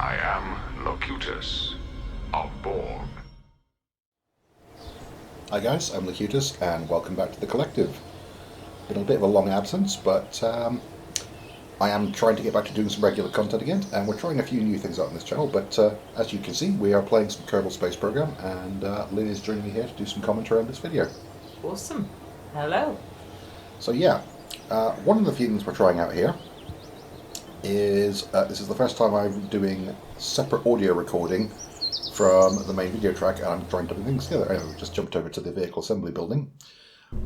I am Locutus of Borg. Hi guys, I'm Locutus and welcome back to the Collective. Been a bit of a long absence, but I am trying to get back to doing some regular content again, and we're trying a few new things out on this channel, but as you can see, we are playing some Kerbal Space Program, and Lynn is joining me here to do some commentary on this video. Awesome. Hello. So yeah, one of the things we're trying out here is, this is the first time I'm doing separate audio recording from the main video track, and I'm trying to put things together. Anyway, we just jumped over to the vehicle assembly building.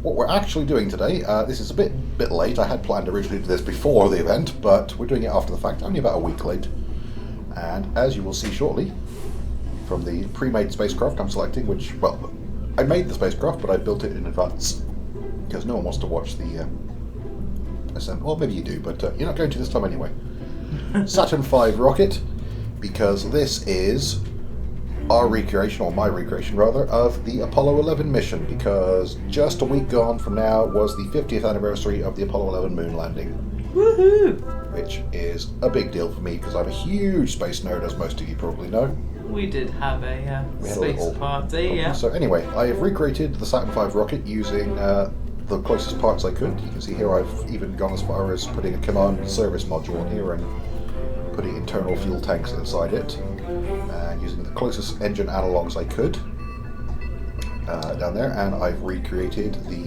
What we're actually doing today, this is a bit late. I had planned originally to do this before the event, but we're doing it after the fact, only about a week late. And as you will see shortly, from the pre-made spacecraft I'm selecting, which, well, I made the spacecraft, but I built it in advance, because no one wants to watch the assembly. Well, maybe you do, but you're not going to this time anyway. Saturn V rocket, because this is our recreation, or my recreation rather, of the Apollo 11 mission, because just a week gone from now was the 50th anniversary of the Apollo 11 moon landing. Woohoo! Which is a big deal for me, because I'm a huge space nerd, as most of you probably know. We did have a space party, yeah. So anyway, I have recreated the Saturn V rocket using the closest parts I could. You can see here I've even gone as far as putting a command service module in here and putting internal fuel tanks inside it, and using the closest engine analogues I could down there. And I've recreated the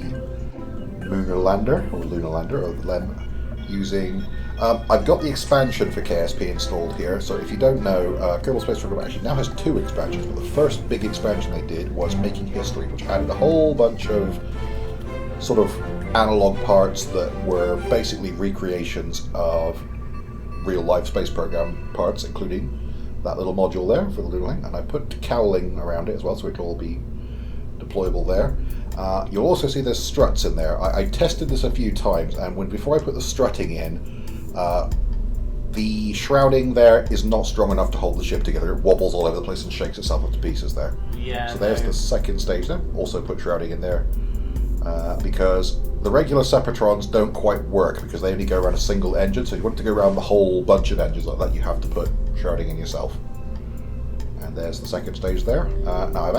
lunar lander, or the LEM, using I've got the expansion for KSP installed here. So if you don't know, Kerbal Space Program actually now has two expansions, but the first big expansion they did was Making History, which added a whole bunch of sort of analog parts that were basically recreations of real life space program parts, including that little module there for the lunar link, and I put cowling around it as well, so it'll all be deployable there. You'll also see there's struts in there. I tested this a few times, and before I put the strutting in, the shrouding there is not strong enough to hold the ship together. It wobbles all over the place and shakes itself into pieces there. Yeah. So there's the second stage there. Also put shrouding in there, because the regular Separatrons don't quite work because they only go around a single engine, so you want to go around the whole bunch of engines like that, you have to put shrouding in yourself. And there's the second stage there. Now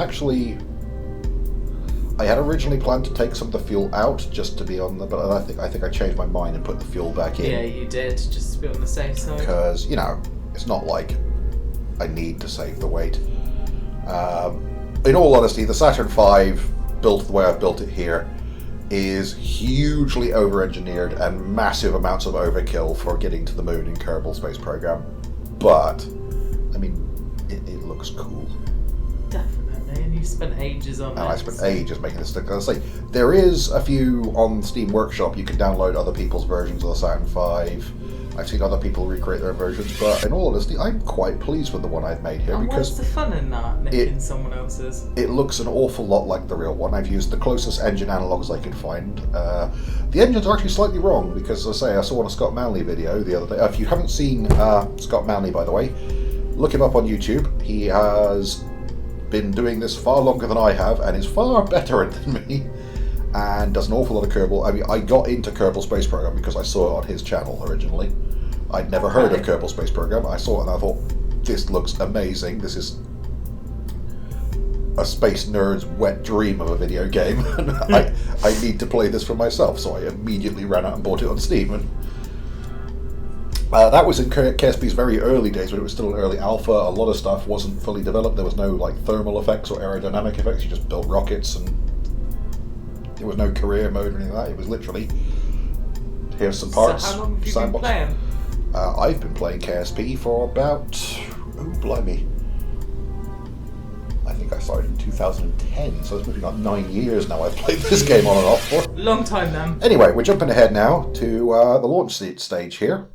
I had originally planned to take some of the fuel out just to be on the, but I think I changed my mind and put the fuel back in. Yeah, you did, just to be on the safe side. Because, you know, it's not like I need to save the weight. In all honesty, the Saturn V, built the way I've built it here, is hugely over-engineered and massive amounts of overkill for getting to the moon in Kerbal Space Program. But, I mean, it looks cool. Definitely, and you spent ages on it. And I spent ages making this thing. As I say, there is a few on Steam Workshop. You can download other people's versions of the Saturn V. I've seen other people recreate their versions, but in all honesty, I'm quite pleased with the one I've made here. And because what's the fun in that, making someone else's? It looks an awful lot like the real one. I've used the closest engine analogues I could find. The engines are actually slightly wrong, because as I say, I saw on a Scott Manley video the other day. If you haven't seen Scott Manley, by the way, look him up on YouTube. He has been doing this far longer than I have, and is far better than me, and does an awful lot of Kerbal. I mean, I got into Kerbal Space Program because I saw it on his channel originally. I'd never heard of Kerbal Space Program. I saw it and I thought, this looks amazing. This is a space nerd's wet dream of a video game, and I need to play this for myself. So I immediately ran out and bought it on Steam. And that was in KSP's very early days, when it was still an early alpha. A lot of stuff wasn't fully developed. There was no like thermal effects or aerodynamic effects. You just built rockets, and there was no career mode or anything like that. It was literally, here's some parts. So how long have you been playing? I've been playing KSP for about, oh blimey, I think I started in 2010, so it's maybe not 9 years now I've played this game on and off for. Long time then. Anyway, we're jumping ahead now to the launch stage here.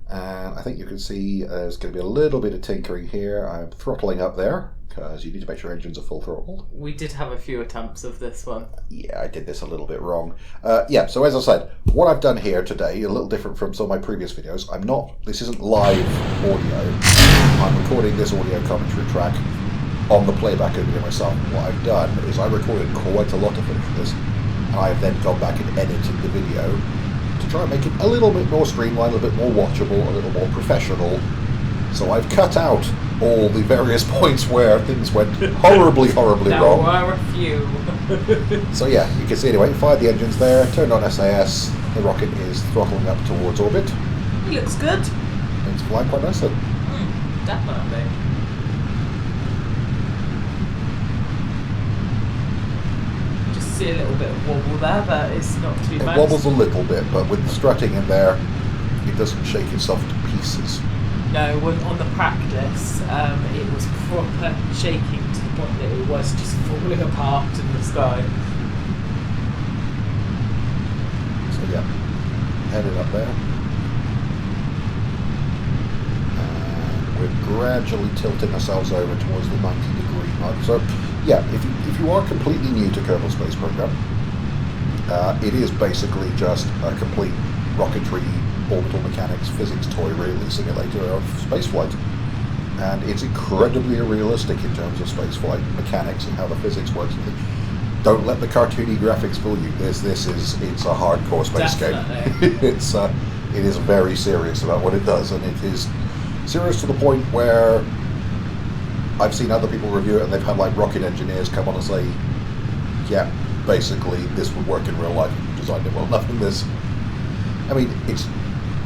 And I think you can see there's going to be a little bit of tinkering here. I'm throttling up there, because you need to make sure engines are full throttled. We did have a few attempts of this one. Yeah, I did this a little bit wrong. Yeah, so as I said, what I've done here today, a little different from some of my previous videos, this isn't live audio. I'm recording this audio commentary track on the playback over here myself. What I've done is I recorded quite a lot of it for this, and I've then gone back and edited the video to try and make it a little bit more streamlined, a little bit more watchable, a little more professional, So I've cut out all the various points where things went horribly wrong. There were a few. So yeah, you can see anyway, fired the engines there, turned on SAS, the rocket is throttling up towards orbit. It looks good. It's flying quite nicely. Definitely. Just see a little bit of wobble there, but it's not too It bad. wobbles a little bit, but with the strutting in there, it doesn't shake itself to pieces. No, on the practice, it was proper shaking to the point that it was just falling apart in the sky. So yeah, headed up there. And we're gradually tilting ourselves over towards the 90-degree mark. So yeah, if you are completely new to Kerbal Space Program, it is basically just a complete rocketry, orbital mechanics, physics toy, really, simulator of spaceflight. And it's incredibly realistic in terms of spaceflight mechanics and how the physics works. Don't let the cartoony graphics fool you. It's a hardcore space game. It is very serious about what it does, and it is serious to the point where I've seen other people review it and they've had like rocket engineers come on and say, yeah, basically this would work in real life. You designed it well enough in this. I mean, it's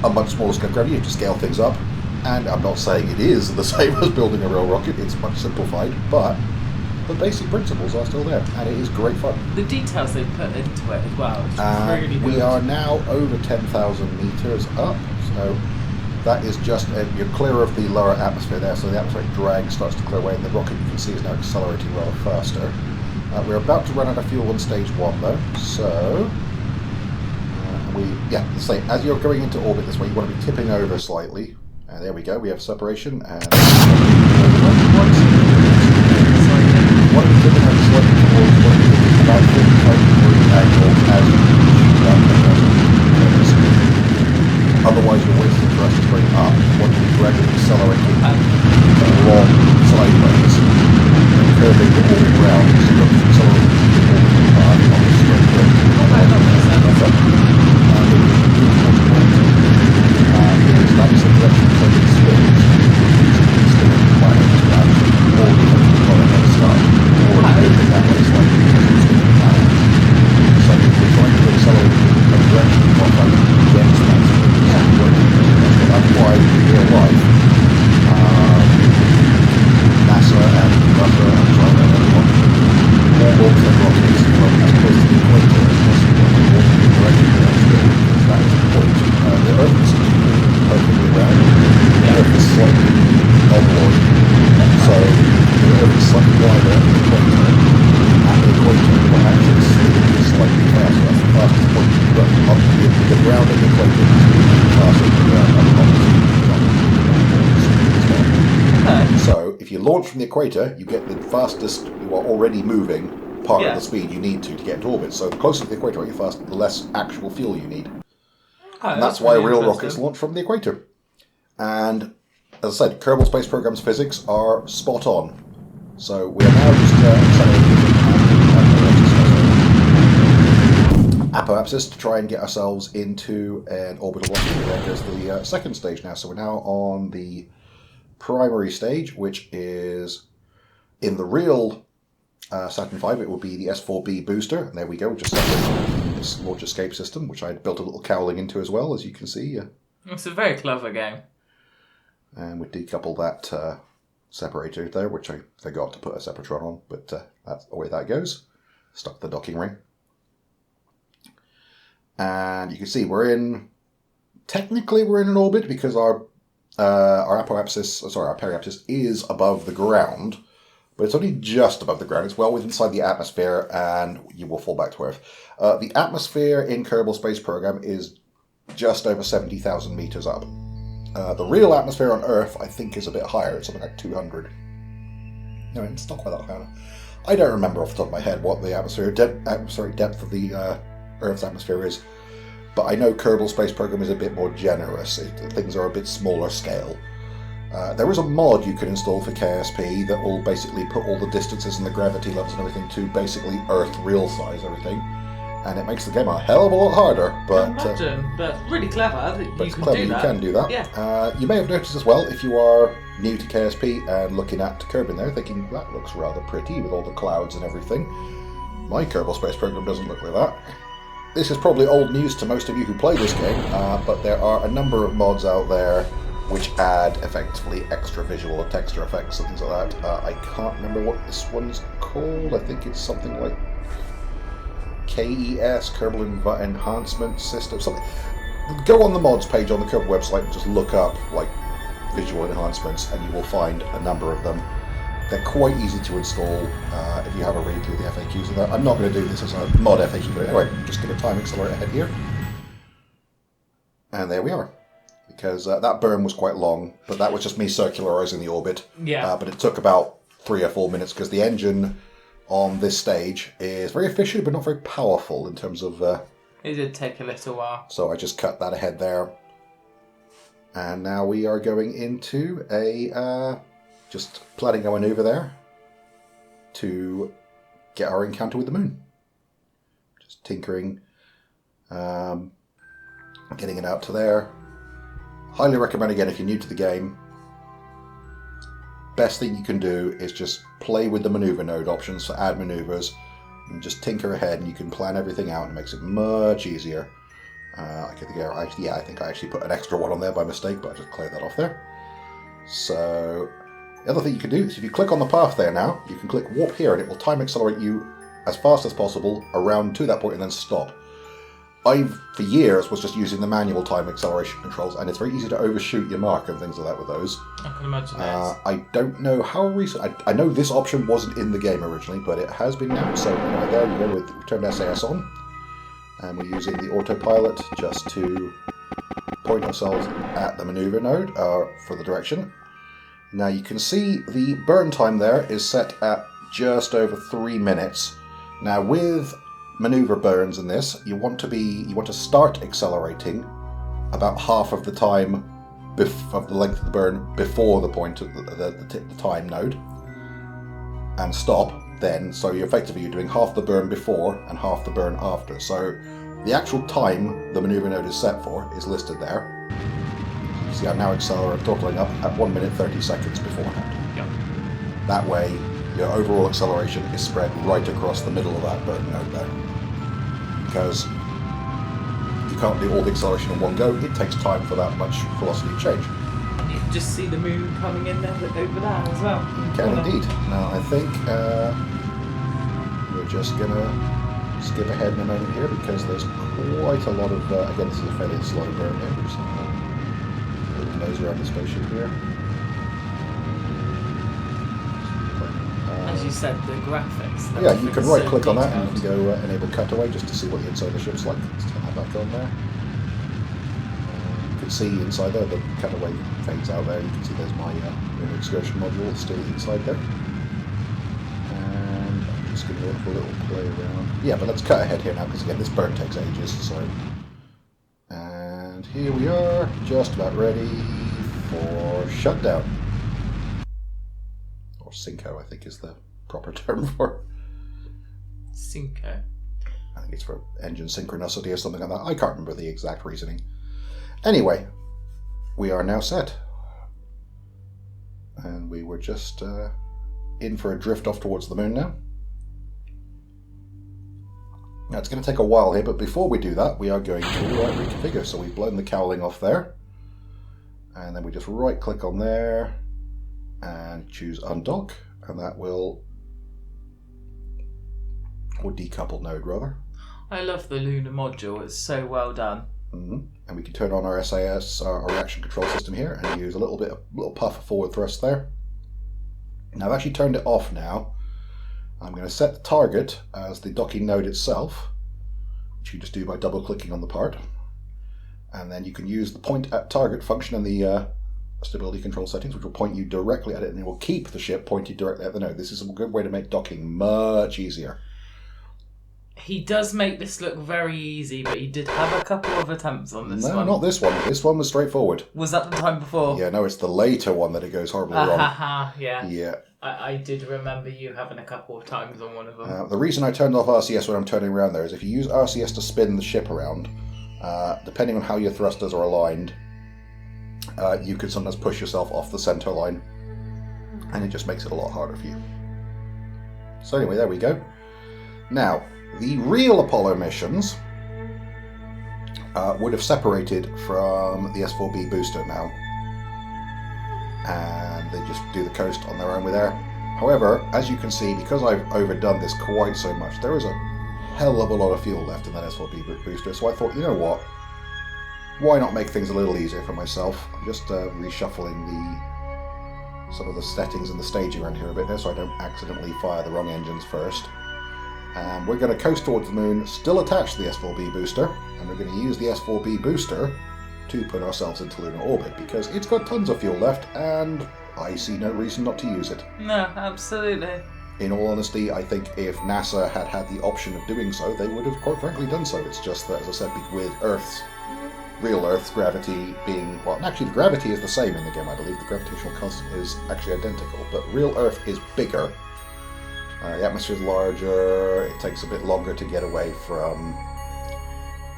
a much smaller scale gravity. You have to scale things up, and I'm not saying it is the same as building a real rocket. It's much simplified, but the basic principles are still there, and it is great fun. The details they put into it as well. It's really good. We are now over 10,000 meters up, so that is just you're clear of the lower atmosphere there. So the atmospheric drag starts to clear away, and the rocket you can see is now accelerating rather faster. We're about to run out of fuel on stage 1, though, so. Say, as you're going into orbit this way, you want to be tipping over slightly. And there we go, we have separation. And want to be tipping over slightly towards about 45-degree angle as you reach that. Otherwise, you're wasting thrust straight up. You want to be gradually accelerating along sideways and curving the orbit round. So you're accelerating the orbit path on the straight way. That is the direction for the spins. Planet to actually already have to go ahead and start. Or moving that way slightly because it's going to planet. So if we're trying to accelerate the direction of that against that, that's why in real life, NASA and Russia and China and everyone all launch their rockets from as close to the equator as possible and walk in the direction they're actually going, because that is the point. The Earth is perfectly round. The Earth is slightly ovoid, so the Earth is slightly wider at the equator. At the equator, the actual speed is slightly faster. That's the fastest point. But up the ground at the equator is faster than the ground at the opposite. So if you launch from the equator, you get the fastest. You are already moving part of the speed you need to get into orbit. So the closer to the equator you fast, the less actual fuel you need. And that's why real rockets launch from the equator. And as I said, Kerbal Space Program's physics are spot on. So we are now just accelerating apoapsis to try and get ourselves into an orbital rocket. There goes the second stage now. So we're now on the primary stage, which is in the real Saturn V, it will be the S4B booster. And there we go, just this launch escape system, which I built a little cowling into as well, as you can see. It's a very clever game. And we decouple that separator there, which I forgot to put a Sepratron on, but that's the way that goes. Stuck the docking ring. And you can see technically we're in an orbit because our periapsis is above the ground. But it's only just above the ground. It's well inside the atmosphere, and you will fall back to Earth. The atmosphere in Kerbal Space Program is just over 70,000 meters up. The real atmosphere on Earth, I think, is a bit higher. It's something like 200. No, it's not quite that high. I don't remember off the top of my head what the atmospheric depth of the Earth's atmosphere is. But I know Kerbal Space Program is a bit more generous. Things are a bit smaller scale. There is a mod you can install for KSP that will basically put all the distances and the gravity levels and everything to basically Earth real size everything. and it makes the game a hell of a lot harder. But imagine, but really clever that you it's can clever, do that. you can do that. Yeah. You may have noticed as well, if you are new to KSP and looking at Kerbal there, thinking that looks rather pretty with all the clouds and everything. My Kerbal Space Program doesn't look like that. This is probably old news to most of you who play this game, but there are a number of mods out there which add effectively extra visual and texture effects and things like that. I can't remember what this one's called. I think it's something like KES, Kerbal Enhancement System, something. Go on the mods page on the Kerbal website and just look up like visual enhancements and you will find a number of them. They're quite easy to install if you have a read through the FAQs of that. I'm not going to do this as a mod FAQ, but anyway, I'm just going to time accelerate ahead here. And there we are. Because that burn was quite long, but that was just me circularizing the orbit. Yeah. But it took about 3 or 4 minutes because the engine on this stage is very efficient but not very powerful in terms of... It did take a little while. So I just cut that ahead there. And now we are going into a... just planning our maneuver there to get our encounter with the moon. Just tinkering, getting it out to there. Highly recommend again if you're new to the game. Best thing you can do is just play with the maneuver node options for add maneuvers and just tinker ahead and you can plan everything out and it makes it much easier. I think I actually put an extra one on there by mistake, but I just cleared that off there. So the other thing you can do is if you click on the path there now, you can click warp here and it will time accelerate you as fast as possible around to that point and then stop. I, for years, was just using the manual time acceleration controls and it's very easy to overshoot your mark and things like that with those. I can imagine I don't know how recent... I know this option wasn't in the game originally, but it has been now. So anyway, there we go with Return SAS on. And we're using the autopilot just to point ourselves at the maneuver node for the direction. Now you can see the burn time there is set at just over 3 minutes. Now with maneuver burns in this, you want to start accelerating about half of the time of the length of the burn before the point of the time node, and stop then. So you're doing half the burn before and half the burn after. So the actual time the maneuver node is set for is listed there. You see I'm now throttling up at 1 minute 30 seconds beforehand. Yep. That way your overall acceleration is spread right across the middle of that burn node there. Because you can't do all the acceleration in one go, it takes time for that much velocity change. You can just see the moon coming in there over there as well. You can indeed. Now I think we're just going to skip ahead in a moment here because there's quite a lot of, again this is a fairly slow burn here, we're just a little nose around the spaceship here. As you said, the graphics. Yeah, you can right so click on that detailed. and you can go enable cutaway just to see what the inside of the ship's like. Let's turn that back on there. You can see inside there, the cutaway fades out there. You can see there's my lunar excursion module still inside there. And I'm just going to go for a little play around. Yeah, but let's cut ahead here now because again this burn takes ages. So, and here we are, just about ready for shutdown. Or Synco, I think is the proper term for Synco. I think it's for engine synchronicity or something like that. I can't remember the exact reasoning. Anyway, we are now set. And we were just in for a drift off towards the moon now. Now it's going to take a while here, but before we do that, we are going to reconfigure. So we've blown the cowling off there. And then we just right click on there and choose undock, and that will, or decouple node rather. I love the lunar module, it's so well done. Mm-hmm. And we can turn on our SAS, our reaction control system here, and use a little puff of forward thrust there. Now I've actually turned it off now. I'm going to set the target as the docking node itself, which you just do by double clicking on the part. And then you can use the point at target function in the stability control settings, which will point you directly at it, and it will keep the ship pointed directly at the node. This is a good way to make docking much easier. He does make this look very easy, but he did have a couple of attempts on this one. No, not this one. This one was straightforward. Was that the time before? Yeah, no, it's the later one that it goes horribly wrong. Yeah. Yeah. I did remember you having a couple of times on one of them. The reason I turned off RCS when I'm turning around there is if you use RCS to spin the ship around, depending on how your thrusters are aligned, you can sometimes push yourself off the centre line, and it just makes it a lot harder for you. So anyway, there we go. Now, the real Apollo missions would have separated from the S4B booster now, and they just do the coast on their own with air. However, as you can see, because I've overdone this quite so much, there is a hell of a lot of fuel left in that S4B booster, so I thought, you know what, why not make things a little easier for myself? I'm just reshuffling some of the settings and the staging around here a bit there so I don't accidentally fire the wrong engines first. And we're going to coast towards the moon, still attached to the S4B booster, and we're going to use the S4B booster to put ourselves into lunar orbit, because it's got tons of fuel left, and I see no reason not to use it. No, absolutely. In all honesty, I think if NASA had had the option of doing so, they would have quite frankly done so. It's just that, as I said, with real Earth's gravity being... Well, actually the gravity is the same in the game, I believe. The gravitational constant is actually identical, but real Earth is bigger. The atmosphere is larger, it takes a bit longer to get away from,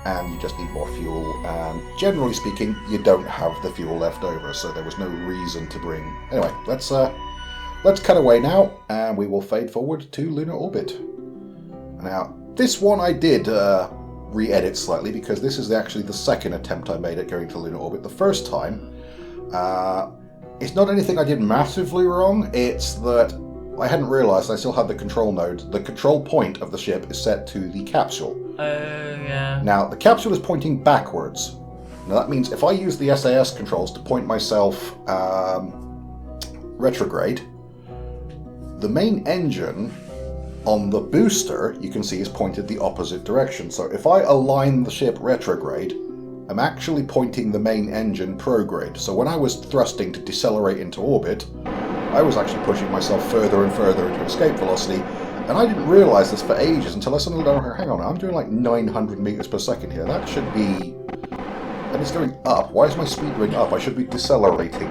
and you just need more fuel, and generally speaking, you don't have the fuel left over, so there was no reason to bring... Anyway, let's cut away now, and we will fade forward to lunar orbit. Now, this one I did re-edit slightly, because this is actually the second attempt I made at going to lunar orbit. The first time, it's not anything I did massively wrong, it's that I hadn't realised I still had the control node. The control point of the ship is set to the capsule. Oh, yeah. Now, the capsule is pointing backwards. Now, that means if I use the SAS controls to point myself retrograde, the main engine on the booster, you can see, is pointed the opposite direction. So if I align the ship retrograde, I'm actually pointing the main engine prograde. So when I was thrusting to decelerate into orbit, I was actually pushing myself further and further into escape velocity, and I didn't realise this for ages until I suddenly went, hang on, I'm doing like 900 meters per second here. That should be... And it's going up. Why is my speed going up? I should be decelerating.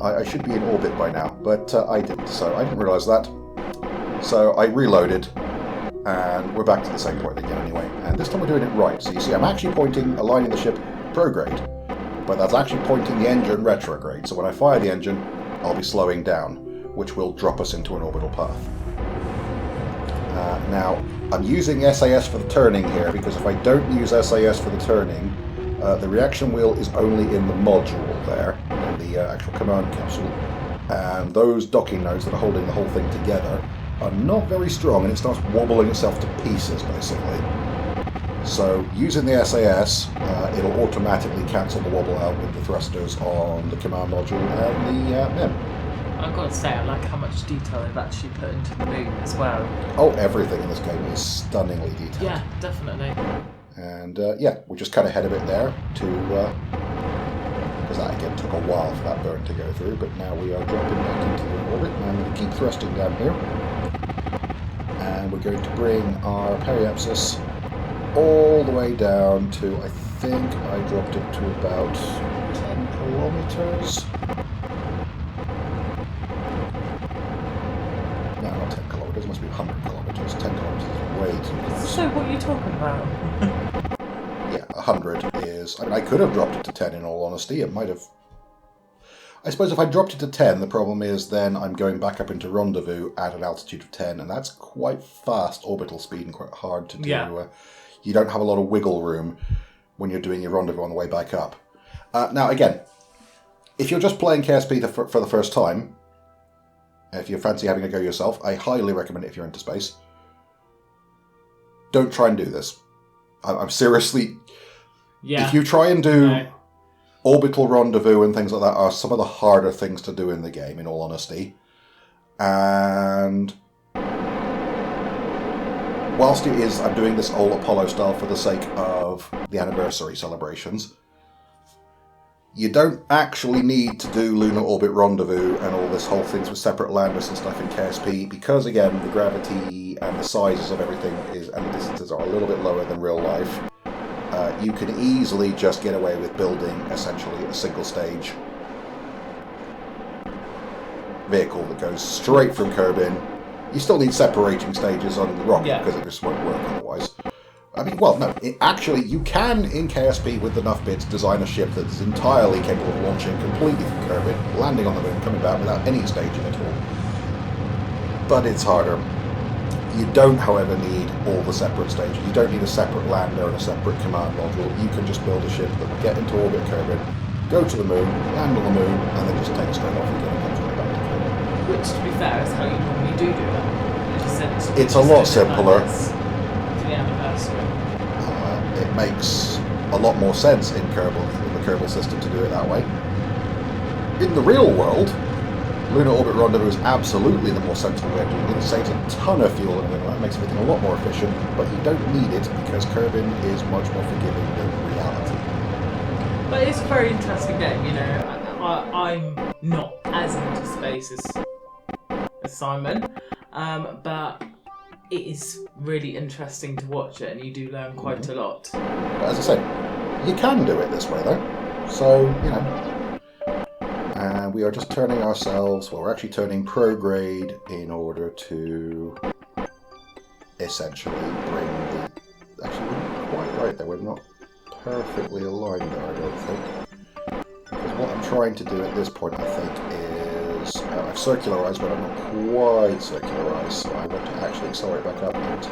I should be in orbit by now, but I didn't, so I didn't realise that. So I reloaded, and we're back to the same point again anyway. And this time we're doing it right. So you see, I'm actually aligning the ship prograde, but that's actually pointing the engine retrograde. So when I fire the engine, I'll be slowing down, which will drop us into an orbital path. Now, I'm using SAS for the turning here, because if I don't use SAS for the turning, the reaction wheel is only in the module there, in the actual command capsule, and those docking nodes that are holding the whole thing together are not very strong, and it starts wobbling itself to pieces, basically. So, using the SAS, it'll automatically cancel the wobble out with the thrusters on the command module and the MEM. I've got to say, I like how much detail they've actually put into the moon as well. Oh, everything in this game is stunningly detailed. Yeah, definitely. And yeah, we just cut ahead a bit there to... because that again took a while for that burn to go through, but now we are dropping back into the orbit, and I'm going to keep thrusting down here. And we're going to bring our periapsis all the way down to, I think I dropped it to about 10 kilometers. No, not 10 kilometers, it must be 100 kilometers. 10 kilometers is way too close. So what are you talking about? Yeah, 100 is... I mean, I could have dropped it to 10 in all honesty. It might have... I suppose if I dropped it to 10, the problem is then I'm going back up into rendezvous at an altitude of 10, and that's quite fast orbital speed and quite hard to do. Yeah. You don't have a lot of wiggle room when you're doing your rendezvous on the way back up. Now, again, if you're just playing KSP for the first time, if you fancy having a go yourself, I highly recommend it if you're into space. Don't try and do this. I'm seriously... Yeah. If you try and do orbital rendezvous and things like that are some of the harder things to do in the game, in all honesty. And whilst it is, I'm doing this old Apollo style for the sake of the anniversary celebrations, You don't actually need to do Lunar Orbit Rendezvous and all this whole things with separate landers and stuff in KSP because, again, the gravity and the sizes of everything and the distances are a little bit lower than real life. You can easily just get away with building essentially a single stage vehicle that goes straight from Kerbin. You still need separating stages on the rocket because it just won't work otherwise. I mean, well, no, actually, you can, in KSP, with enough bits, design a ship that is entirely capable of launching completely from Kerbin, landing on the moon, coming back without any staging at all. But it's harder. You don't, however, need all the separate stages. You don't need a separate lander and a separate command module. You can just build a ship that will get into orbit Kerbin, go to the moon, land on the moon, and then just take straight off again and come straight back to Kerbin. Which, to be fair, is how you normally do that. It's a lot simpler. It makes a lot more sense in the Kerbal system to do it that way. In the real world, Lunar Orbit Rendezvous is absolutely the more sensible way of doing it. It saves a ton of fuel and it makes everything a lot more efficient, but you don't need it because Kerbin is much more forgiving than reality. But it's a very interesting game, you know. I'm not as into space as Simon, but it is really interesting to watch it, and you do learn quite a lot. But as I say, you can do it this way, though. So, you know, we are just turning ourselves, well, we're actually turning prograde in order to essentially bring the... Actually, we're not quite right there. We're not perfectly aligned there, I don't think. Because what I'm trying to do at this point, I think, is... I've circularized, but I'm not quite circularized, so I want to actually accelerate back up into...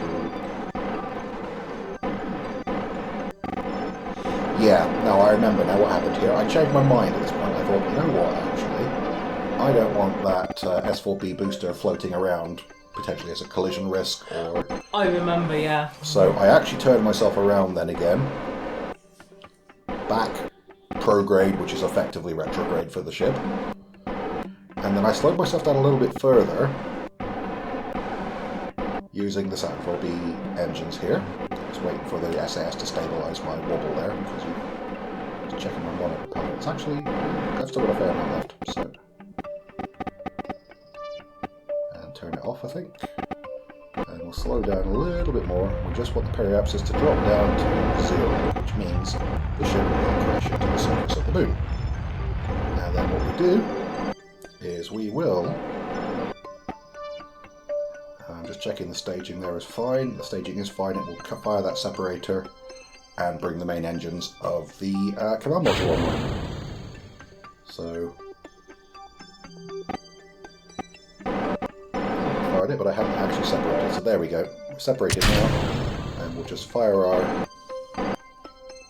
Yeah, now I remember now what happened here. I changed my mind at this point. I thought, you know what, actually, I don't want that S4B booster floating around, potentially as a collision risk, or... I remember, yeah. So I actually turned myself around then again. Back prograde, which is effectively retrograde for the ship. And then I slowed myself down a little bit further using the Saturn IV-B engines here. Just waiting for the SAS to stabilise my wobble there because I'm just checking my monitor panel. It's actually, I've still got a fair amount left, so. And turn it off, I think. And we'll slow down a little bit more. We just want the periapsis to drop down to 0, which means the ship will crash into the surface of the moon. Now then what we do is we will, I'm just checking the staging there is fine, the staging is fine, it will fire that separator and bring the main engines of the command module online. So, I fired it, but I haven't actually separated, so there we go, we're separated now, and we'll just fire our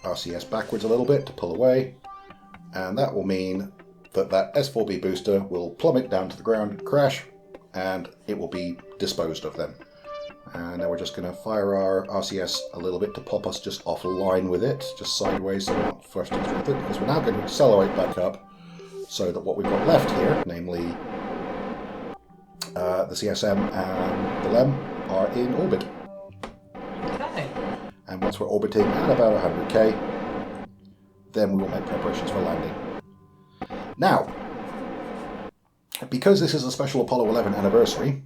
RCS backwards a little bit to pull away, and that will mean that S4B booster will plummet down to the ground, crash, and it will be disposed of then. And now we're just going to fire our RCS a little bit to pop us just offline with it, just sideways so we're not flushed into it, because we're now going to accelerate back up so that what we've got left here, namely the CSM and the LEM, are in orbit. Okay. And once we're orbiting at about 100k, then we will make preparations for landing. Now, because this is a special Apollo 11 anniversary,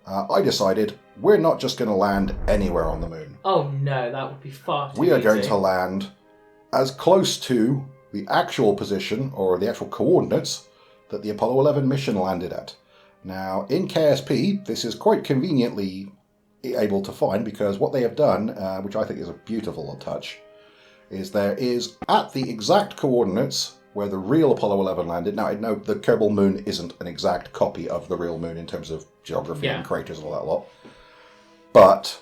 I decided we're not just going to land anywhere on the moon. Oh no, that would be far too We are easy. going to land as close to the actual position, or the actual coordinates, that the Apollo 11 mission landed at. Now, in KSP, this is quite conveniently able to find, because what they have done, which I think is a beautiful touch, is there is, at the exact coordinates where the real Apollo 11 landed. Now, I know the Kerbal moon isn't an exact copy of the real moon in terms of geography and craters and all that lot, but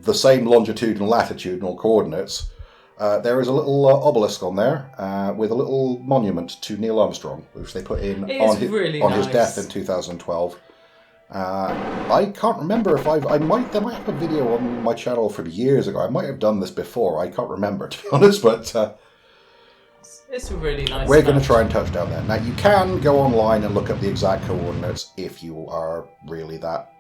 the same longitude and latitudinal coordinates, there is a little obelisk on there with a little monument to Neil Armstrong, which they put in on his death in 2012. I can't remember if there might have a video on my channel from years ago. I might have done this before. I can't remember, to be honest, but it's a really nice. We're going to try and touch down there. Now, you can go online and look up the exact coordinates if you are really that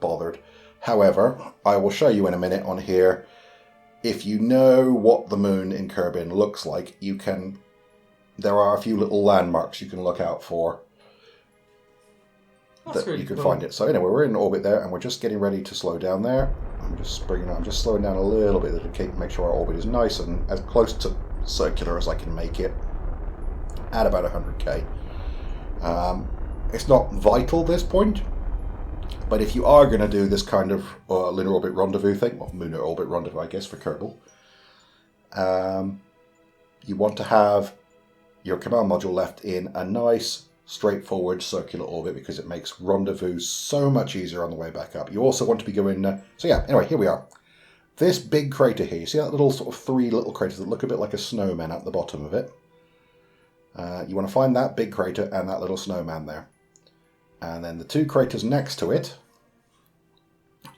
bothered. However, I will show you in a minute on here. if you know what the moon in Kerbin looks like, there are a few little landmarks you can look out for. That's really you can cool. find it. So anyway, we're in orbit there, and we're just getting ready to slow down there. I'm just slowing down a little bit to make sure our orbit is nice and as close to circular as I can make it at about 100k. It's not vital this point, but if you are going to do this kind of lunar orbit rendezvous thing, well, lunar orbit rendezvous, I guess, for Kerbal, you want to have your command module left in a nice, straightforward circular orbit because it makes rendezvous so much easier on the way back up. You also want to be going... so yeah, anyway, here we are. This big crater here, you see that little sort of 3 little craters that look a bit like a snowman at the bottom of it? You want to find that big crater and that little snowman there. And then the 2 craters next to it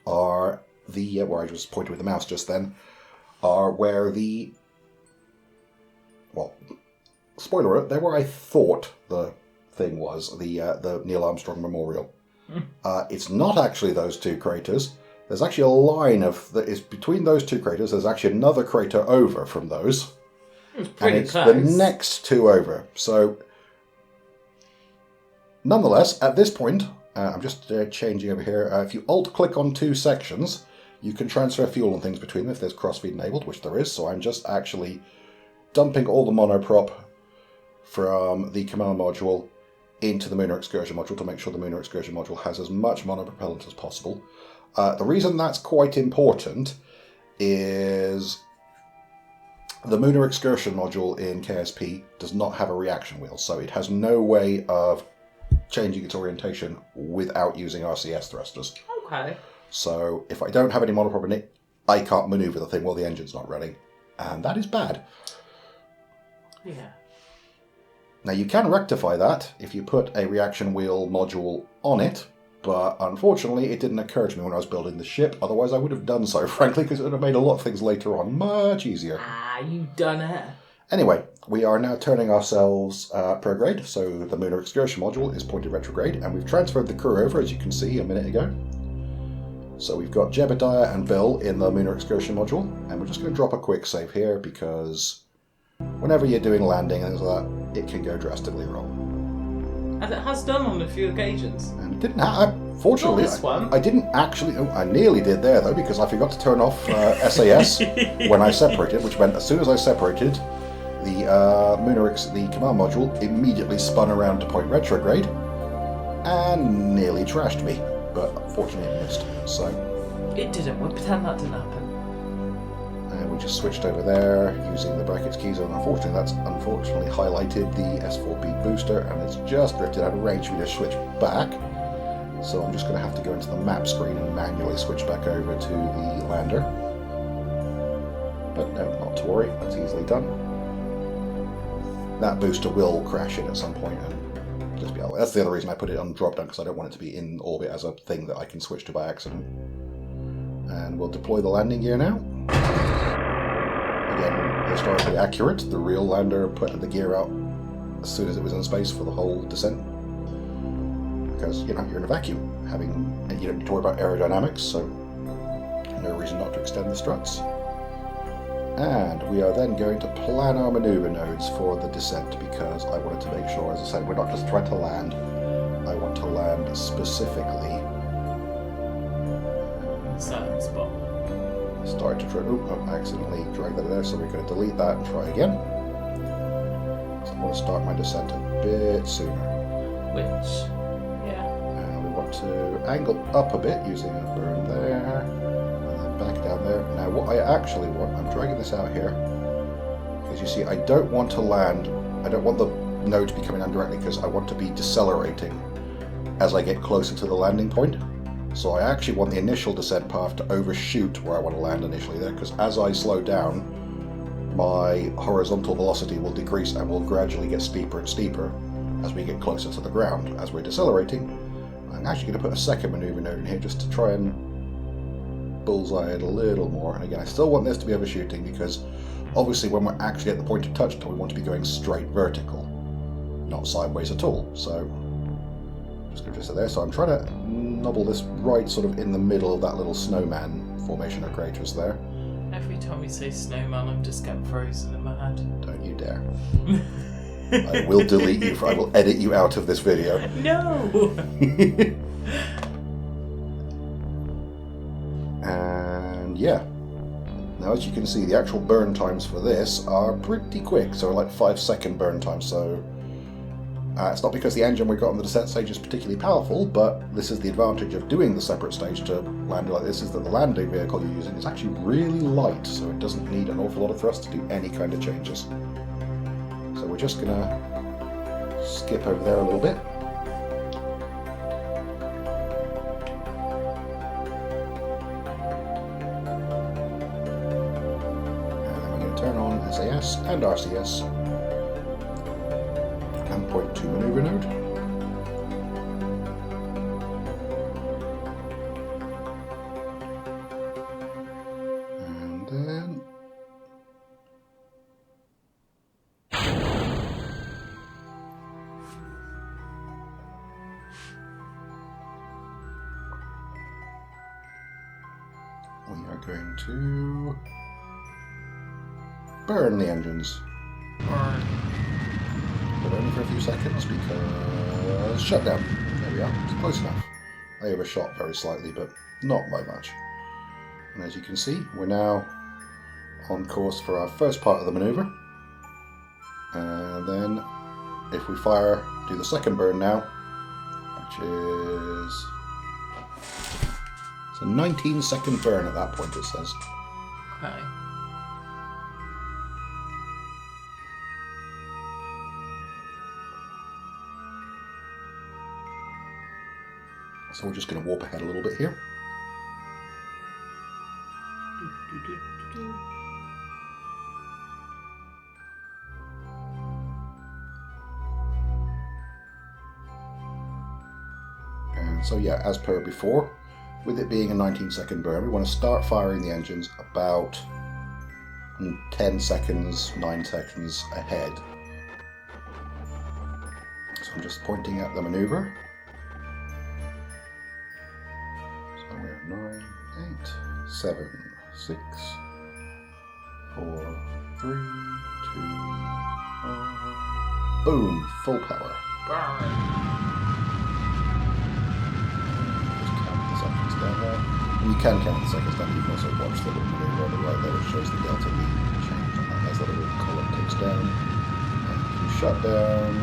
are the... where I was pointing with the mouse just then, are where the... well, spoiler alert, they're where I thought the thing was, the Neil Armstrong Memorial. It's not actually those 2 craters. There's actually a line that is between those 2 craters. There's actually another crater over from those. It's pretty it's close. The next 2 over. So, nonetheless, at this point, I'm just changing over here. If you alt-click on 2 sections, you can transfer fuel and things between them if there's crossfeed enabled, which there is. So I'm just actually dumping all the monoprop from the command module into the Lunar Excursion module to make sure the Lunar Excursion module has as much monopropellant as possible. The reason that's quite important is the Lunar Excursion module in KSP does not have a reaction wheel, so it has no way of changing its orientation without using RCS thrusters. Okay. So if I don't have any monoprop in it, I can't maneuver the thing while the engine's not running, and that is bad. Yeah. Now you can rectify that if you put a reaction wheel module on it, but unfortunately it didn't occur to me when I was building the ship, otherwise I would have done so, frankly, because it would have made a lot of things later on much easier. You done it. Anyway, we are now turning ourselves prograde, so the Lunar Excursion module is pointed retrograde, and we've transferred the crew over, as you can see a minute ago. So we've got Jebediah and Bill in the Lunar Excursion module, and we're just going to drop a quick save here, because whenever you're doing landing and things like that, it can go drastically wrong. As it has done on a few occasions. And it didn't happen. Fortunately, Not this one. I didn't actually... Oh, I nearly did there, though, because I forgot to turn off SAS when I separated, which meant as soon as I separated, the command module immediately spun around to point retrograde and nearly trashed me. But fortunately it missed. So It didn't. We'll pretend that didn't happen. and we just switched over there using the brackets keys, and unfortunately that's highlighted the S4P booster, and it's just drifted out of range. We just switch back. So I'm just going to have to go into the map screen and manually switch back over to the lander. But no, not to worry, that's easily done. That booster will crash in at some point, and just be out. That's the other reason I put it on drop down, because I don't want it to be in orbit as a thing that I can switch to by accident. And we'll deploy the landing gear now. Again, historically accurate. The real lander put the gear out as soon as it was in space for the whole descent. Because, you know, you're in a vacuum. You don't need to worry about aerodynamics, so no reason not to extend the struts. And we are then going to plan our maneuver nodes for the descent, because I wanted to make sure, as I said, we're not just trying to land. I want to land specifically. Certain spot. Start to try. I accidentally dragged that there, so we're going to delete that and try again. So I want to start my descent a bit sooner. Which, yeah. And we want to angle up a bit using a burn there, and then back down there. Now what I actually want, I'm dragging this out here, because you see I don't want to land, I don't want the node to be coming down directly, because I want to be decelerating as I get closer to the landing point. So I actually want the initial descent path to overshoot where I want to land initially there, because as I slow down, my horizontal velocity will decrease and will gradually get steeper and steeper as we get closer to the ground. As we're decelerating, I'm actually going to put a second maneuver node in here just to try and bullseye it a little more. And again, I still want this to be overshooting, because obviously when we're actually at the point of touchdown, we want to be going straight vertical, not sideways at all. So just going to sit there. So I'm trying to nobble this right sort of in the middle of that little snowman formation of craters there. Every Every time you say snowman, I'm just getting frozen in my head. Don't you dare. I will delete you. I will edit you out of this video. No! And yeah. Now, as you can see, the actual burn times for this are pretty quick. So like 5-second burn time. So it's not because the engine we got on the descent stage is particularly powerful, but this is the advantage of doing the separate stage to land like this, is that the landing vehicle you're using is actually really light, so it doesn't need an awful lot of thrust to do any kind of changes. So we're just going to skip over there a little bit. And then we're going to turn on SAS and RCS. And point to maneuver node. And then we are going to burn the engines. But only for a few seconds because shutdown. There we are. It's close enough. I overshot very slightly, but not by much. And as you can see, we're now on course for our first part of the maneuver. And then, if we fire, do the second burn now, which is it's a 19-second burn at that point. It says. Okay. So we're just going to warp ahead a little bit here. And so yeah, as per before, with it being a 19-second burn, we want to start firing the engines about 10 seconds, 9 seconds ahead. So I'm just pointing at the maneuver. 9, 8, 7, 6, 4, 3, 2, 1. Boom! Full power. Burn. Just count the seconds down there. And you can count the seconds down. You can also watch the little maneuver on the right there, which shows the delta V change on that as the little column ticks down. And you shut down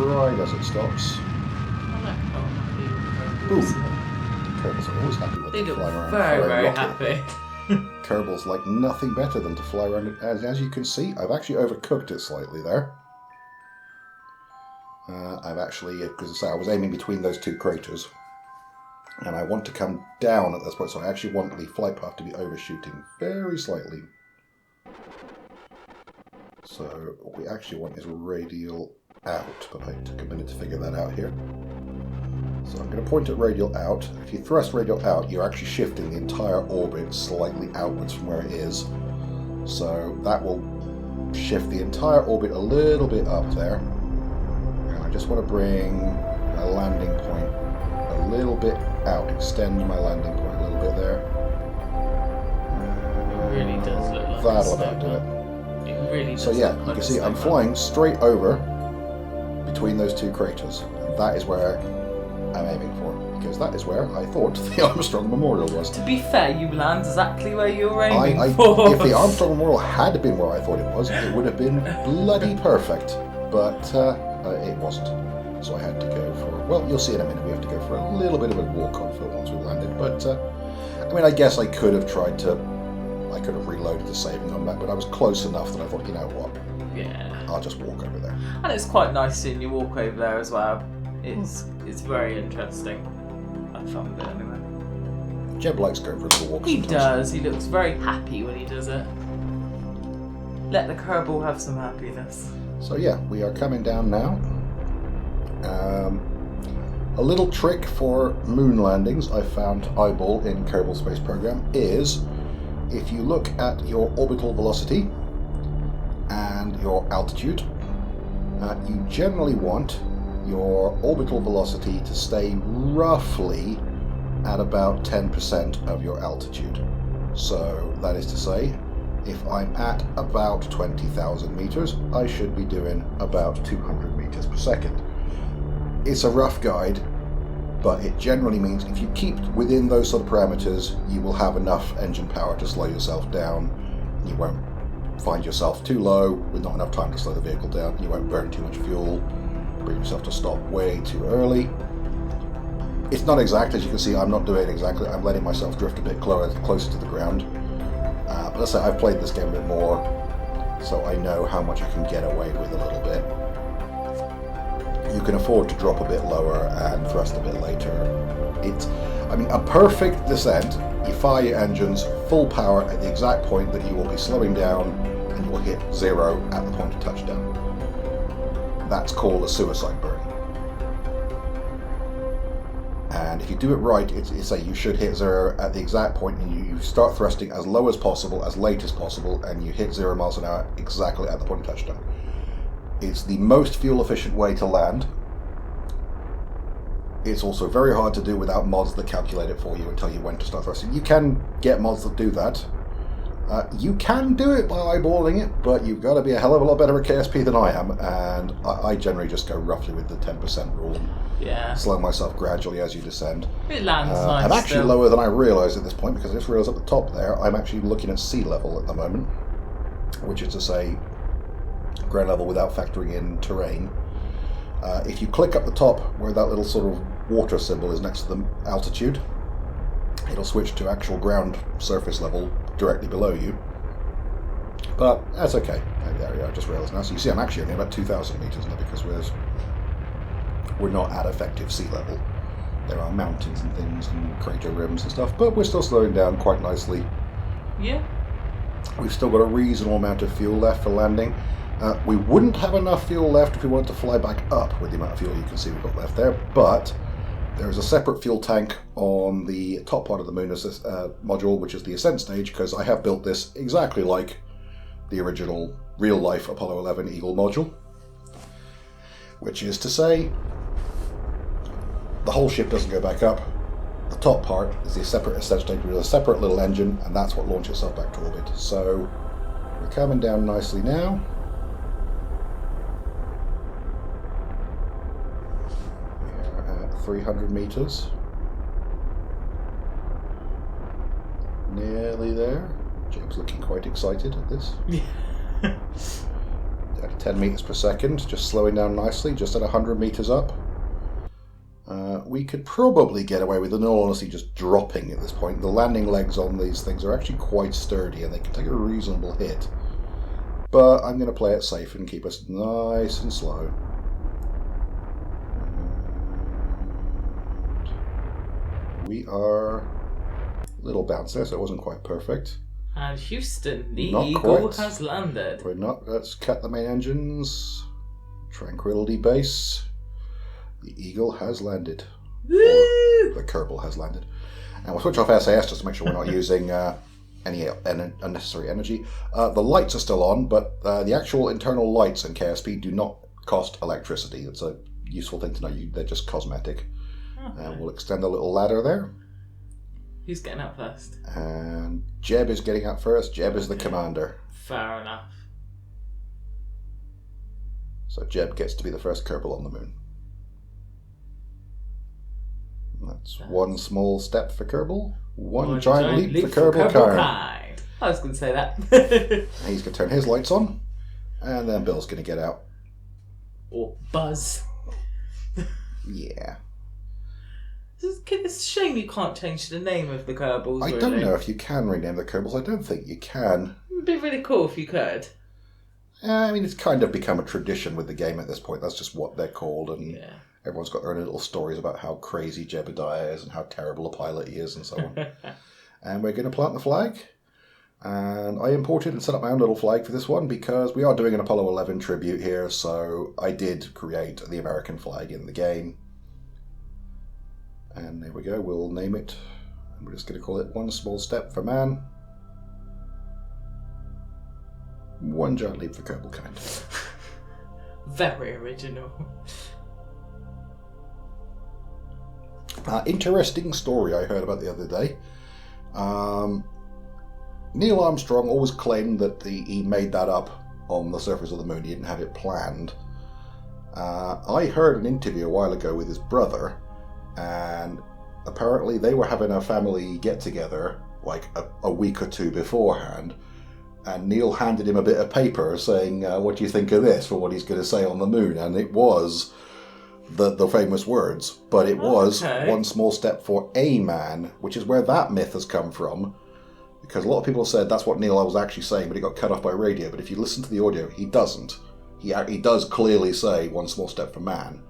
right as it stops. Boom! Kerbals are always happy with They look flying around. very, very happy. Kerbals like nothing better than to fly around. As you can see, I've actually overcooked it slightly there. I've actually, because I say I was aiming between those two craters, and I want to come down at this point, so I actually want the flight path to be overshooting very slightly. So what we actually want is radial out, but I took a minute to figure that out here. So I'm going to point at radial out. If you thrust radial out, you're actually shifting the entire orbit slightly outwards from where it is. So that will shift the entire orbit a little bit up there. And I just want to bring my landing point a little bit out, extend my landing point a little bit there. It really does look like That'll about do it. It really does. So yeah, look you like can a see I'm snowman. flying straight over between those two craters. And that is where I'm aiming for, because that is where I thought the Armstrong Memorial was. To be fair, you land exactly where you were aiming for. If the Armstrong Memorial had been where I thought it was, it would have been bloody perfect. But it wasn't. So I had to go for, well, you'll see in a minute, we have to go for a little bit of a walk-on foot once we landed. But, I mean, I guess I could have reloaded the saving on that, but I was close enough that I thought, you know what, Yeah. I'll just walk over there. And it's quite nice seeing you walk over there as well. It's very interesting. I found it anyway. Jeb likes going for a little walk He sometimes. does. He looks very happy when he does it. Let the Kerbal have some happiness. So yeah, we are coming down now. A little trick for moon landings I found eyeball in Kerbal Space Program is if you look at your orbital velocity and your altitude, you generally want your orbital velocity to stay roughly at about 10% of your altitude. So that is to say, If I'm at about 20,000 meters, I should be doing about 200 meters per second. It's a rough guide, but it generally means if you keep within those sort of parameters, you will have enough engine power to slow yourself down. You won't find yourself too low with not enough time to slow the vehicle down. You won't burn too much fuel, bring yourself to stop way too early. It's not exact, as you can see. I'm not doing it exactly. I'm letting myself drift a bit closer to the ground. But let's say I've played this game a bit more, so I know how much I can get away with a little bit. You can afford to drop a bit lower and thrust a bit later. A perfect descent, you fire your engines full power at the exact point that you will be slowing down and you will hit 0 at the point of touchdown. That's called a suicide burn. And if you do it right, you should hit 0 at the exact point, and you start thrusting as low as possible, as late as possible, and you hit 0 miles an hour exactly at the point of touchdown. It's the most fuel efficient way to land. It's also very hard to do without mods that calculate it for you and tell you when to start thrusting. You can get mods that do that. You can do it by eyeballing it, but you've got to be a hell of a lot better at KSP than I am, and I generally just go roughly with the 10% rule. Yeah. Slow myself gradually as you descend. It lands nice. I'm actually still. lower than I realised at this point, because I just realised at the top there, I'm actually looking at sea level at the moment, which is to say ground level without factoring in terrain. If you click up the top where that little sort of water symbol is next to the altitude, it'll switch to actual ground surface level directly below you. But that's okay. There we are, I just realised now. So you see I'm actually only about 2,000 metres now, because we're not at effective sea level. There are mountains and things and crater rims and stuff, but we're still slowing down quite nicely. Yeah. We've still got a reasonable amount of fuel left for landing. We wouldn't have enough fuel left if we wanted to fly back up with the amount of fuel you can see we've got left there, but there is a separate fuel tank on the top part of the moon module, which is the ascent stage, because I have built this exactly like the original real-life Apollo 11 Eagle module, which is to say the whole ship doesn't go back up. The top part is the separate ascent stage with a separate little engine, and that's what launches itself back to orbit. So we're coming down nicely now. We're at 300 meters. Nearly there. Jim's looking quite excited at this. At 10 meters per second, just slowing down nicely, just at 100 meters up. We could probably get away with, in all honesty, just dropping at this point. The landing legs on these things are actually quite sturdy and they can take a reasonable hit. But I'm going to play it safe and keep us nice and slow. We are a little bounce there, so it wasn't quite perfect. And Houston, the Not Eagle quite. has landed. We're not. Let's cut the main engines. Tranquility base. The Eagle has landed. Woo! Or the Kerbal has landed. And we'll switch off SAS just to make sure we're not using any unnecessary energy. The lights are still on, but the actual internal lights in KSP do not cost electricity. It's a useful thing to know. They're just cosmetic. Okay. And we'll extend a little ladder there. Who's getting out first? And Jeb is getting out first. Jeb is the commander. Fair enough. So Jeb gets to be the first Kerbal on the moon. That's one small step for Kerbal, one giant leap for Kerbal Kine. I was going to say that. He's going to turn his lights on, and then Bill's going to get out. Or Buzz. Yeah. It's a shame you can't change the name of the Kerbals. I don't know if you can rename the Kerbals. I don't think you can. It'd be really cool if you could. I mean, it's kind of become a tradition with the game at this point. That's just what they're called, and Yeah. everyone's got their own little stories about how crazy Jebediah is and how terrible a pilot he is and so on. And we're going to plant the flag. And I imported and set up my own little flag for this one because we are doing an Apollo 11 tribute here, so I did create the American flag in the game. And there we go, we'll name it. And we're just going to call it One Small Step for Man, One Giant Leap for Kerbal Kind. Very original. Interesting story I heard about the other day. Neil Armstrong always claimed that he made that up on the surface of the moon. He didn't have it planned. I heard an interview a while ago with his brother, and apparently they were having a family get-together like a week or two beforehand, and Neil handed him a bit of paper saying, what do you think of this, for what he's going to say on the moon? And it was the famous words, but it was one small step for a man, which is where that myth has come from, because a lot of people said that's what Neil was actually saying, but he got cut off by radio. But if you listen to the audio, he doesn't. He does clearly say one small step for man,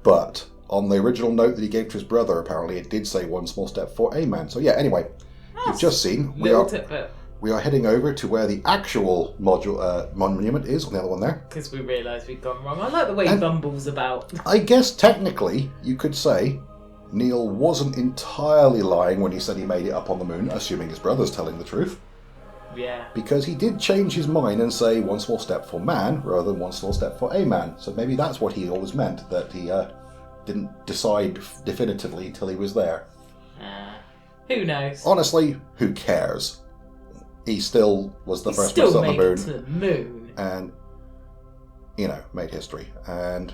but on the original note that he gave to his brother, apparently it did say one small step for a man. So yeah, anyway, you've just seen we are heading over to where the actual monument is on the other one there. Because we realised we'd gone wrong. I like the way he bumbles about. I guess technically you could say Neil wasn't entirely lying when he said he made it up on the moon, assuming his brother's telling the truth. Yeah. Because he did change his mind and say one small step for man rather than one small step for a man. So maybe that's what he always meant, that he didn't decide definitively until he was there. Who knows? Honestly, who cares? He still was the first person on the moon. Still made it to the moon. And, made history. And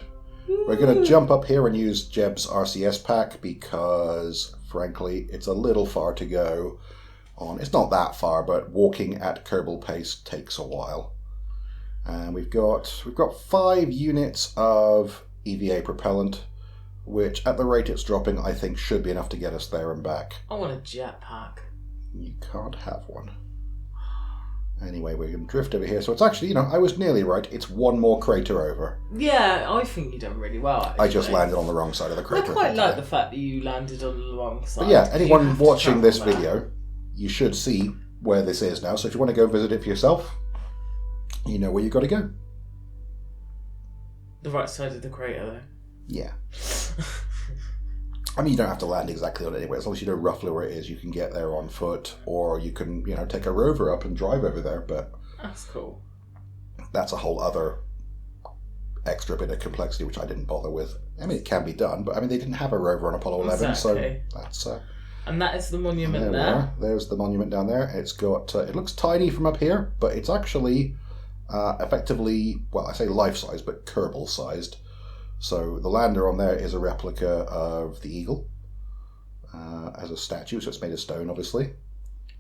we're going to jump up here and use Jeb's RCS pack because, frankly, it's a little far to go on. It's not that far, but walking at Kerbal pace takes a while. And we've got 5 units of EVA propellant, which at the rate it's dropping, I think should be enough to get us there and back. I want a jetpack. You can't have one. Anyway, we're going to drift over here. So it's actually, I was nearly right. It's one more crater over. Yeah, I think you've done really well, actually. I just landed on the wrong side of the crater. I quite like the fact that you landed on the wrong side. But yeah, anyone watching this video, you should see where this is now. So if you want to go visit it for yourself, you know where you've got to go. The right side of the crater, though. Yeah. I mean, you don't have to land exactly on it anyway. As long as you know roughly where it is, you can get there on foot, or you can, take a rover up and drive over there. But that's cool. That's a whole other extra bit of complexity, which I didn't bother with. I mean, it can be done, but they didn't have a rover on Apollo 11, exactly. So that's. And that is the monument there. There's the monument down there. It's got. It looks tiny from up here, but it's actually effectively, well, I say life-size, but Kerbal-sized. So the lander on there is a replica of the Eagle as a statue, so it's made of stone, obviously.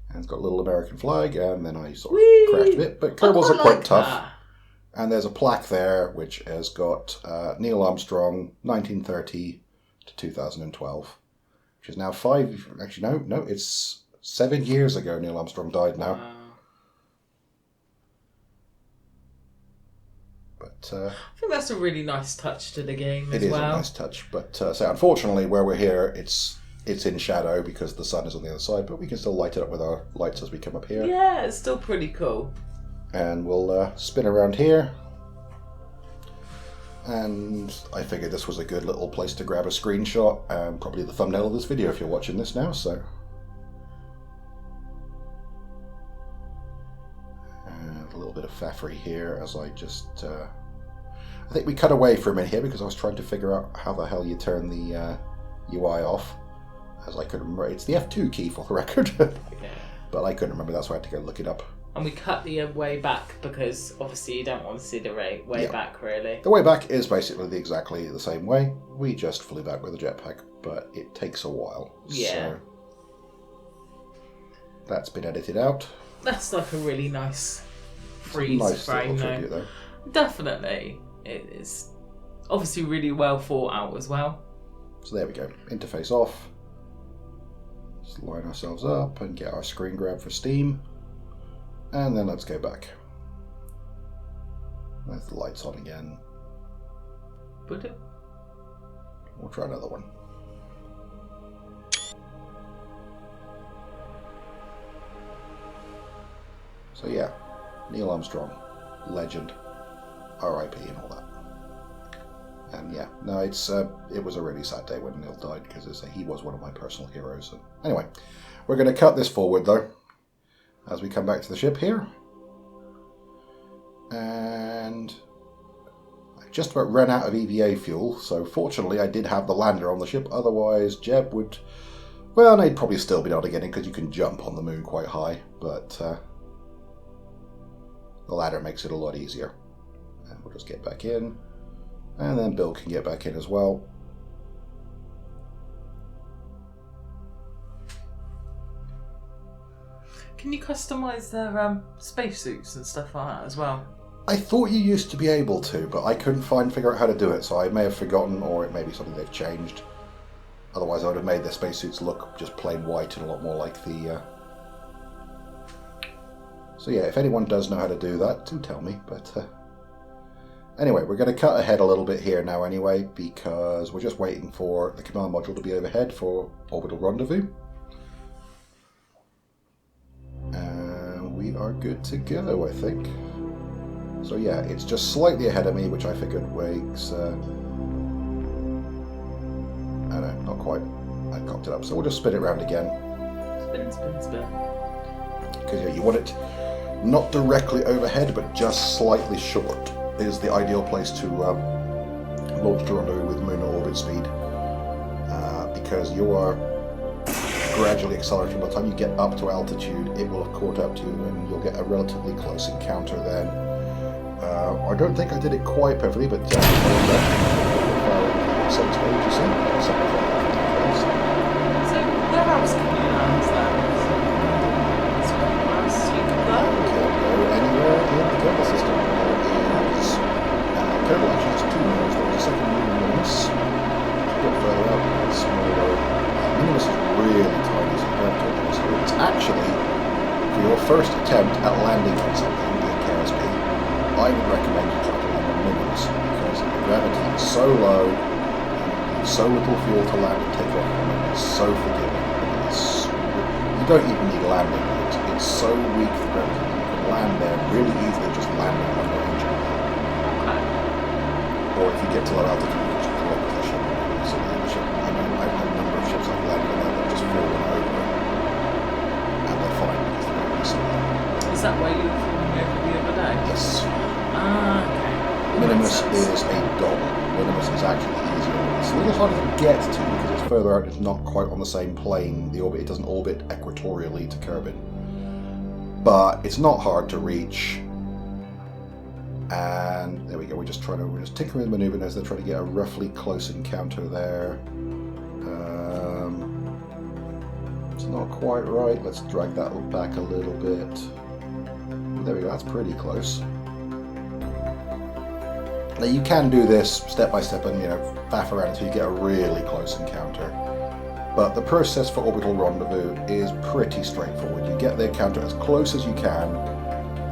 And it's got a little American flag, and then I sort of crashed a bit. But Kerbals are quite tough. That. And there's a plaque there which has got Neil Armstrong, 1930 to 2012, which is now 5... Actually, no, it's 7 years ago Neil Armstrong died now. Wow. I think that's a really nice touch to the game as well. It is a nice touch, but so unfortunately where we're here it's in shadow because the sun is on the other side, but we can still light it up with our lights as we come up here. Yeah, it's still pretty cool. And we'll spin around here. And I figured this was a good little place to grab a screenshot and probably the thumbnail of this video if you're watching this now, so... And a little bit of faffery here as I just... I think we cut away for a minute here because I was trying to figure out how the hell you turn the UI off. As I couldn't remember. It's the F2 key for the record. Yeah. But I couldn't remember, that's why I had to go look it up. And we cut the way back because obviously you don't want to see the way back, really. The way back is basically exactly the same way. We just flew back with a jetpack, but it takes a while. Yeah. So that's been edited out. That's like a really nice freeze frame, though. Definitely. It is obviously really well thought out as well. So there we go. Interface off. Just line ourselves up and get our screen grab for Steam. And then let's go back. There's the lights on again. Put it. We'll try another one. So yeah, Neil Armstrong, legend, R.I.P. and all that. And yeah, no, it was a really sad day when Neil died because he was one of my personal heroes. So, anyway, we're going to cut this forward though, as we come back to the ship here. And I just about ran out of EVA fuel, so fortunately I did have the lander on the ship, otherwise Jeb would Well, they'd probably still be able to get in because you can jump on the moon quite high, but the ladder makes it a lot easier. And we'll just get back in, and then Bill can get back in as well. Can you customise their spacesuits and stuff like that as well? I thought you used to be able to, but I couldn't figure out how to do it, so I may have forgotten, or it may be something they've changed. Otherwise, I would have made their spacesuits look just plain white and a lot more like the... So yeah, if anyone does know how to do that, do tell me, but... Anyway, we're going to cut ahead a little bit here now anyway, because we're just waiting for the command module to be overhead for orbital rendezvous. We are good to go, I think. So yeah, it's just slightly ahead of me, which I figured makes... I don't know, not quite. I cocked it up, so we'll just spin it round again. Spin, spin, spin. Because yeah, you want it not directly overhead, but just slightly short is the ideal place to launch to rendezvous with moon orbit speed. Because you are gradually accelerating. By the time you get up to altitude, it will have caught up to you, and you'll get a relatively close encounter then. I don't think I did it quite perfectly, but some stage you see. So where else can you land then? Where else you can go? You can't go anywhere in the Kerbal system. There is... Kerbal actually has two moons. There's a second moon, Minimus. A bit further out, it's smaller. Minimus is really tiny, so you don't get those. It's actually, for your first attempt at landing on something in KSP, I would recommend you try to land on Minimus, because the gravity is so low, and so little fuel to land and take off from it. It's so forgiving. You don't even need landing. It's so weak, the gravity, that you can land there really easily, just landing on your engine. Or if you get to low altitude, you can just pull up with the ship. So the ship, I mean, I've had a number of ships I've landed on that just fallen over, and they're fine because the gravity is so low. Is that where you were falling over the other day? Yes. Okay. Minimus is a double. Minimus is actually easier. It's a little harder to get to because it's further out. It's not quite on the same plane. The orbit, it doesn't orbit equatorially to Kerbin, but it's not hard to reach. And there we go. We're just tinkering with maneuver as they're trying to get a roughly close encounter there. It's not quite right. Let's drag that back a little bit. There we go. That's pretty close. Now you can do this step by step and faff around until you get a really close encounter. But the process for orbital rendezvous is pretty straightforward. You get the encounter as close as you can,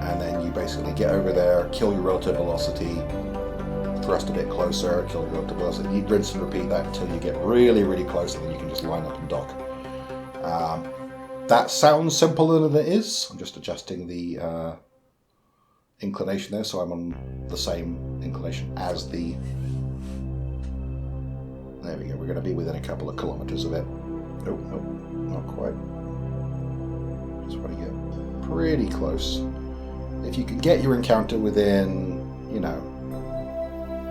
and then you basically get over there, kill your relative velocity, thrust a bit closer, kill your relative velocity. You rinse and repeat that until you get really, really close, and then you can just line up and dock. That sounds simpler than it is. I'm just adjusting the inclination there, so I'm on the same inclination as the... There we go, we're going to be within a couple of kilometers of it. Nope, not quite. Just want to get pretty close. If you can get your encounter within,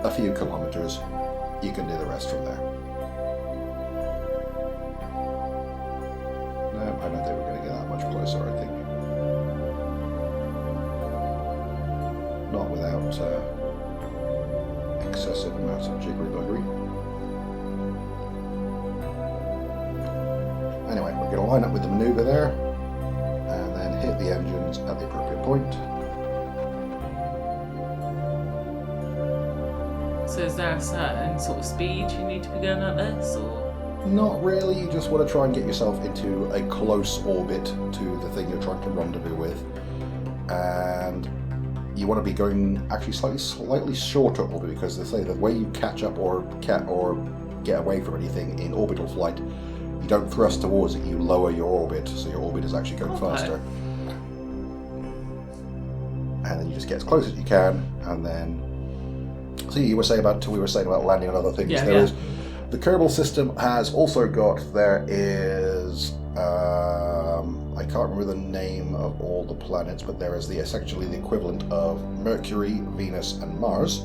a few kilometers, you can do the rest from there. No, I don't think we're going to get that much closer, I think. Not without excessive amounts of jiggery-buggery. Anyway, we're going to line up with the maneuver there, and then hit the engines at the appropriate point. So is there a certain sort of speed you need to be going at this, or...? Not really, you just want to try and get yourself into a close orbit to the thing you're trying to rendezvous with. And you want to be going actually slightly shorter orbit, because they say the way you catch up or get away from anything in orbital flight, you don't thrust towards it, you lower your orbit, so your orbit is actually going faster. And then you just get as close as you can, and then... So we were saying about landing on other things. Is the Kerbal system has also got, there is I can't remember the name of all the planets, but there is essentially the equivalent of Mercury, Venus and Mars,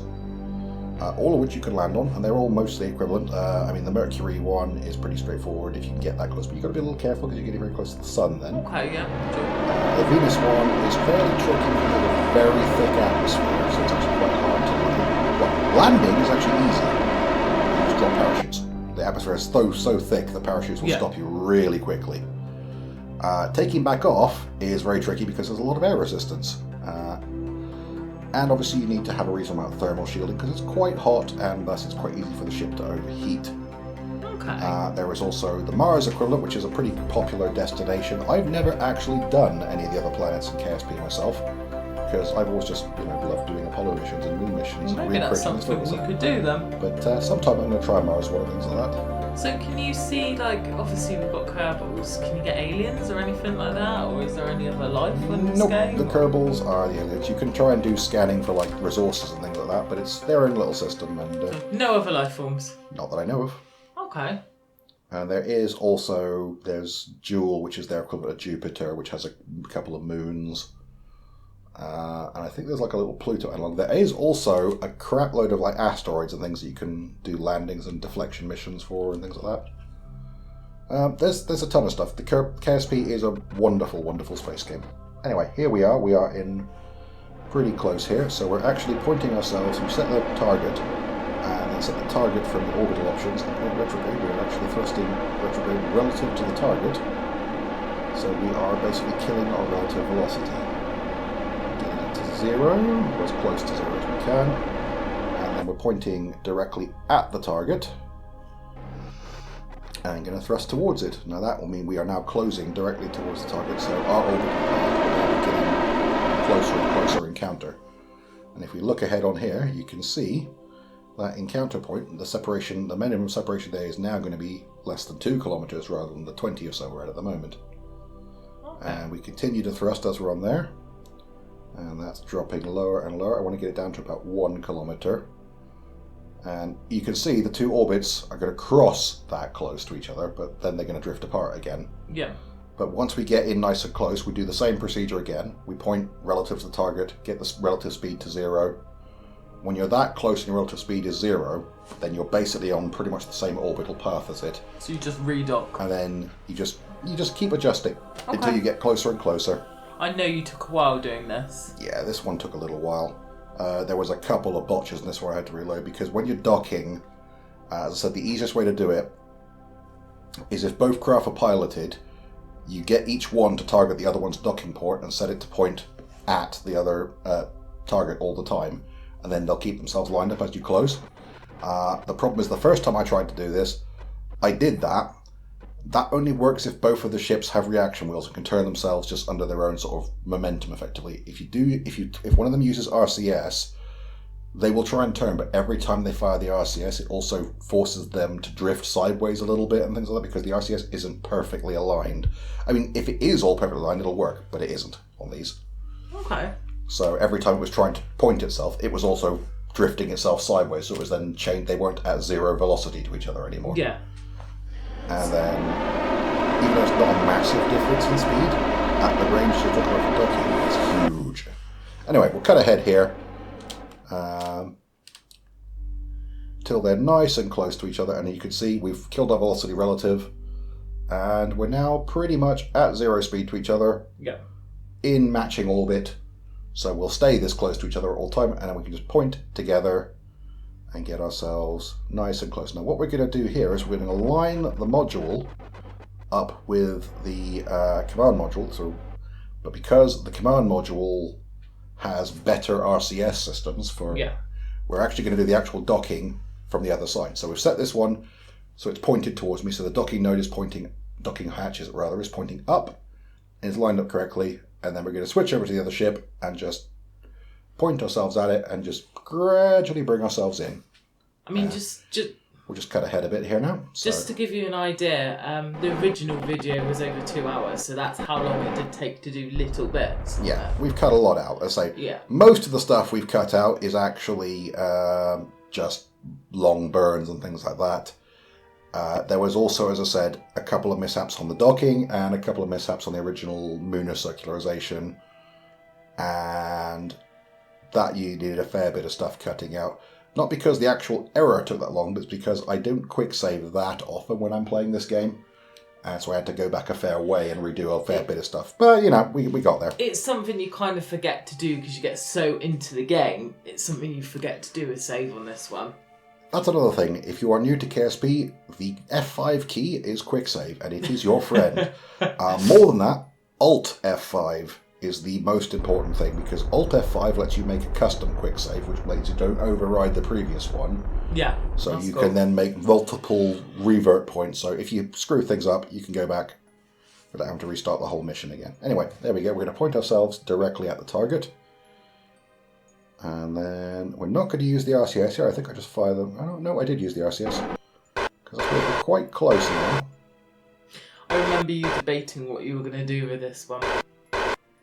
all of which you can land on, and they're all mostly equivalent. I mean, the Mercury one is pretty straightforward if you can get that close, but you've got to be a little careful because you're getting very close to the sun then. Okay, yeah, sure. The Venus one is fairly tricky because of a very thick atmosphere, so it's actually quite hard to land. Well, landing is actually easy. You just drop parachutes. The atmosphere is so thick, the parachutes will stop you really quickly. Taking back off is very tricky because there's a lot of air resistance. And obviously you need to have a reasonable amount of thermal shielding because it's quite hot and thus it's quite easy for the ship to overheat. Okay. There is also the Mars equivalent, which is a pretty popular destination. I've never actually done any of the other planets in KSP myself because I've always just loved doing Apollo missions and moon missions. Maybe that's something we could do then. But sometime I'm going to try Mars, one of things like that. So can you see, like, obviously we've got Kerbals, can you get aliens or anything like that? Or is there any other life in this game? The Kerbals are the aliens. You can try and do scanning for, like, resources and things like that, but it's their own little system. And no other life forms? Not that I know of. Okay. And there's Jewel, which is their equivalent of Jupiter, which has a couple of moons. And I think there's like a little Pluto analog. There is also a crap load of like asteroids and things that you can do landings and deflection missions for and things like that. There's a ton of stuff. The KSP is a wonderful, wonderful space game. Anyway, here we are. We are in pretty close here. So we're actually pointing ourselves. We set the target and then set the target from the orbital options and point retrograde. We're actually thrusting retrograde relative to the target. So we are basically killing our relative velocity. Zero, or as close to zero as we can, and then we're pointing directly at the target and going to thrust towards it. Now that will mean we are now closing directly towards the target, so our orbital path will now be getting closer and closer encounter. And if we look ahead on here, you can see that encounter point, the minimum separation there is now going to be less than 2 kilometers rather than the 20 or so we're at the moment. Okay. And we continue to thrust as we're on there. And that's dropping lower and lower. I want to get it down to about 1 kilometer. And you can see the two orbits are going to cross that close to each other, but then they're going to drift apart again. Yeah. But once we get in nice and close, we do the same procedure again. We point relative to the target, get the relative speed to 0. When you're that close and your relative speed is 0, then you're basically on pretty much the same orbital path as it. So you just redock. And then you just keep adjusting until you get closer and closer. I know you took a while doing this. Yeah, this one took a little while. There was a couple of botches in this where I had to reload because when you're docking, as I said, the easiest way to do it is if both craft are piloted, you get each one to target the other one's docking port and set it to point at the other target all the time, and then they'll keep themselves lined up as you close. The problem is the first time I tried to do this, I did that. That only works if both of the ships have reaction wheels and can turn themselves just under their own sort of momentum effectively. If one of them uses RCS, they will try and turn, but every time they fire the RCS, it also forces them to drift sideways a little bit and things like that because the RCS isn't perfectly aligned. I mean, if it is all perfectly aligned, it'll work, but it isn't on these. Okay. So every time it was trying to point itself, it was also drifting itself sideways, so it was then changed. They weren't at 0 velocity to each other anymore. Yeah. And then, even though it's not a massive difference in speed, at the range you're talking about for docking, it's huge. Anyway, we'll cut ahead here. Till they're nice and close to each other, and you can see we've killed our velocity relative, and we're now pretty much at 0 speed to each other. Yeah. In matching orbit. So we'll stay this close to each other all the time, and then we can just point together and get ourselves nice and close. Now what we're going to do here is we're going to align the module up with the command module. But because the command module has better RCS systems we're actually going to do the actual docking from the other side. So we've set this one so it's pointed towards me. So the docking node is docking hatch is pointing up and it's lined up correctly. And then we're going to switch over to the other ship and just point ourselves at it and just gradually bring ourselves in. I mean, we'll just cut ahead a bit here now. Just to give you an idea, the original video was over 2 hours, so that's how long it did take to do little bits. Yeah, we've cut a lot out. As I say, yeah. Most of the stuff we've cut out is actually just long burns and things like that. There was also, as I said, a couple of mishaps on the docking and a couple of mishaps on the original lunar circularization, and that you needed a fair bit of stuff cutting out. Not because the actual error took that long, but it's because I don't quick save that often when I'm playing this game. So I had to go back a fair way and redo a fair bit of stuff. But, you know, we got there. It's something you kind of forget to do because you get so into the game. It's something you forget to do is save on this one. That's another thing. If you are new to KSP, the F5 key is quick save, and it is your friend. More than that, Alt F5 is the most important thing, because Alt F5 lets you make a custom quick save, which means you don't override the previous one. Yeah. So you can then make multiple revert points. So if you screw things up, you can go back without having to restart the whole mission again. Anyway, there we go. We're going to point ourselves directly at the target. And then we're not going to use the RCS here. I think I just fire them. Oh, no, I did use the RCS. Because I we're quite close now. I remember you debating what you were going to do with this one.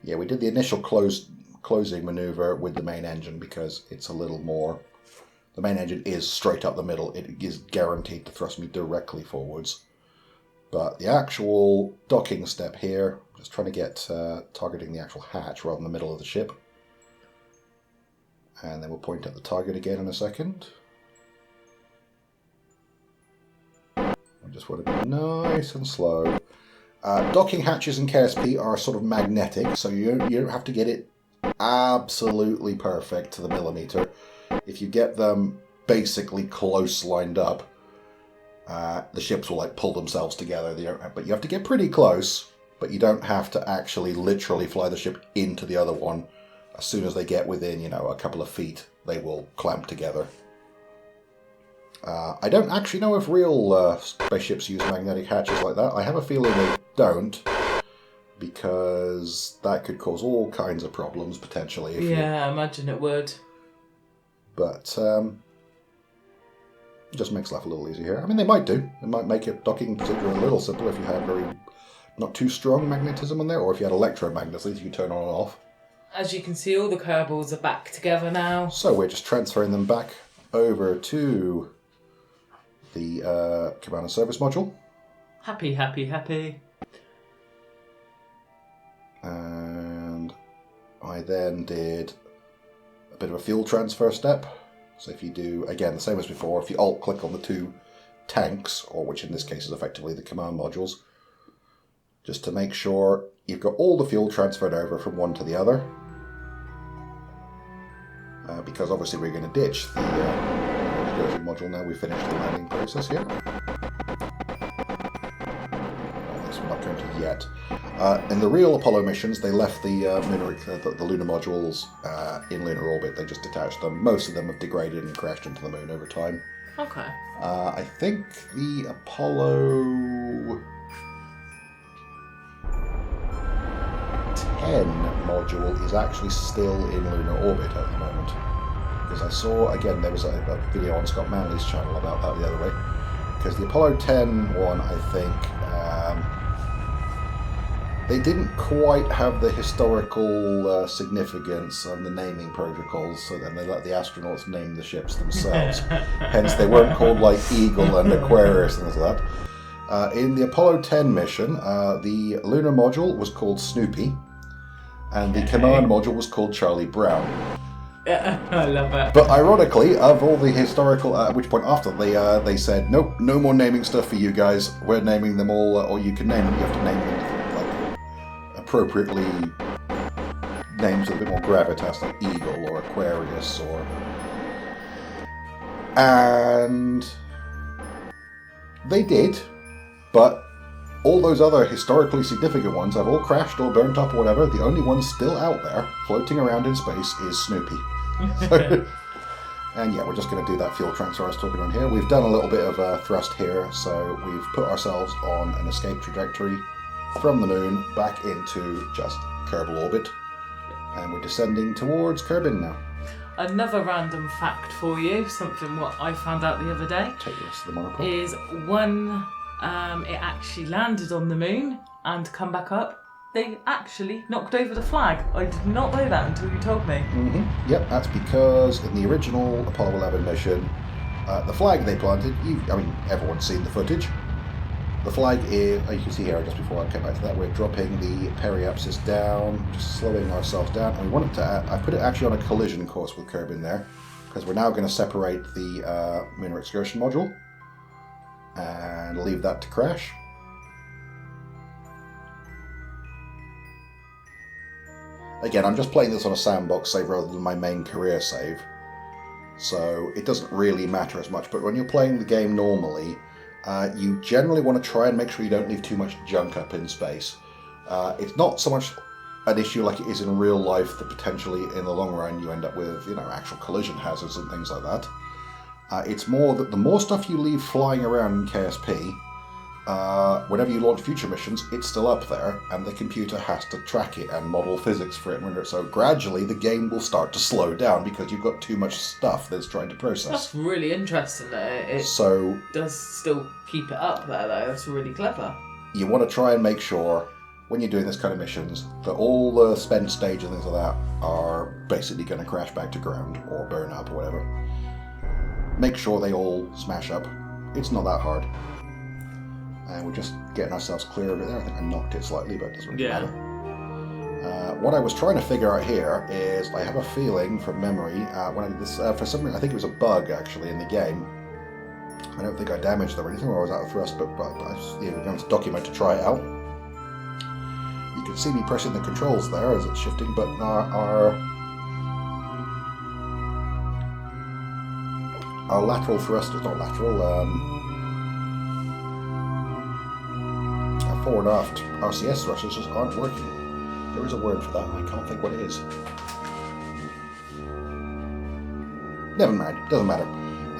Yeah, we did the initial closing maneuver with the main engine because it's a little more... The main engine is straight up the middle. It is guaranteed to thrust me directly forwards. But the actual docking step here, just trying to get targeting the actual hatch rather than the middle of the ship. And then we'll point at the target again in a second. I just want to be nice and slow. Docking hatches in KSP are sort of magnetic, so you don't have to get it absolutely perfect to the millimeter. If you get them basically close lined up, the ships will like pull themselves together. But you have to get pretty close, but you don't have to actually literally fly the ship into the other one. As soon as they get within, you know, a couple of feet, they will clamp together. I don't actually know if real spaceships use magnetic hatches like that. I have a feeling they don't, because that could cause all kinds of problems, potentially. I imagine it would. But it just makes life a little easier here. I mean, they might do. It might make your docking procedure a little simpler if you had not too strong magnetism on there, or if you had electromagnets, you could turn on and off. As you can see, all the Kerbals are back together now. So we're just transferring them back over to the command and service module. Happy, happy, happy. And I then did a bit of a fuel transfer step. So if you do, again, the same as before, if you alt-click on the two tanks, or which in this case is effectively the command modules, just to make sure you've got all the fuel transferred over from one to the other. Because obviously we're going to ditch the excursion module now we've finished the landing process here. This we're not going to yet. In the real Apollo missions, they left the lunar modules in lunar orbit. They just detached them. Most of them have degraded and crashed into the moon over time. Okay. I think the Apollo 10 module is actually still in lunar orbit at the moment. Because I saw, again, there was a video on Scott Manley's channel about that the other way. Because the Apollo 10 one, I think, they didn't quite have the historical significance on the naming protocols, so then they let the astronauts name the ships themselves. Hence, they weren't called like Eagle and Aquarius and things like that. In the Apollo 10 mission, the lunar module was called Snoopy, and the command module was called Charlie Brown. I love it. But ironically, of all the historical, at which point after they said, nope, no more naming stuff for you guys. We're naming them all, or you can name them. You have to name them like appropriately names with a bit more gravitas, like Eagle or Aquarius and they did, but all those other historically significant ones have all crashed or burnt up or whatever. The only one still out there, floating around in space, is Snoopy. And yeah, we're just going to do that fuel transfer I was talking on here. We've done a little bit of thrust here, so we've put ourselves on an escape trajectory from the moon back into just Kerbal orbit. And we're descending towards Kerbin now. Another random fact for you, something what I found out the other day, Take the rest of the monopod. is when it actually landed on the moon and come back up, they actually knocked over the flag. I did not know that until you told me. Mm-hmm. Yep, that's because in the original Apollo 11 mission, the flag they planted, everyone's seen the footage. The flag is, you can see here just before I came back to that, we're dropping the periapsis down, just slowing ourselves down, and we want it to, I put it actually on a collision course with Kerbin there, because we're now going to separate the lunar excursion module and leave that to crash. Again, I'm just playing this on a sandbox save rather than my main career save, so it doesn't really matter as much. But when you're playing the game normally, you generally want to try and make sure you don't leave too much junk up in space. It's not so much an issue like it is in real life that potentially in the long run you end up with, actual collision hazards and things like that. It's more that the more stuff you leave flying around in KSP, whenever you launch future missions, it's still up there, and the computer has to track it and model physics for it. So gradually the game will start to slow down because you've got too much stuff that's trying to process. That's really interesting that it does still keep it up there, though. That's really clever. You want to try and make sure, when you're doing this kind of missions, that all the spent stage and things like that are basically going to crash back to ground or burn up or whatever. Make sure they all smash up. It's not that hard. And we're just getting ourselves clear of it there. I think I knocked it slightly, but it doesn't really matter. What I was trying to figure out here is, I have a feeling from memory, when I did this, for some reason, I think it was a bug actually in the game. I don't think I damaged them or anything, or I was out of thrust, but I was going to document to try it out. You can see me pressing the controls there as it's shifting, but our lateral thrusters, not lateral, our forward aft RCS thrusters just aren't working. There is a word for that, I can't think what it is. Never mind, doesn't matter.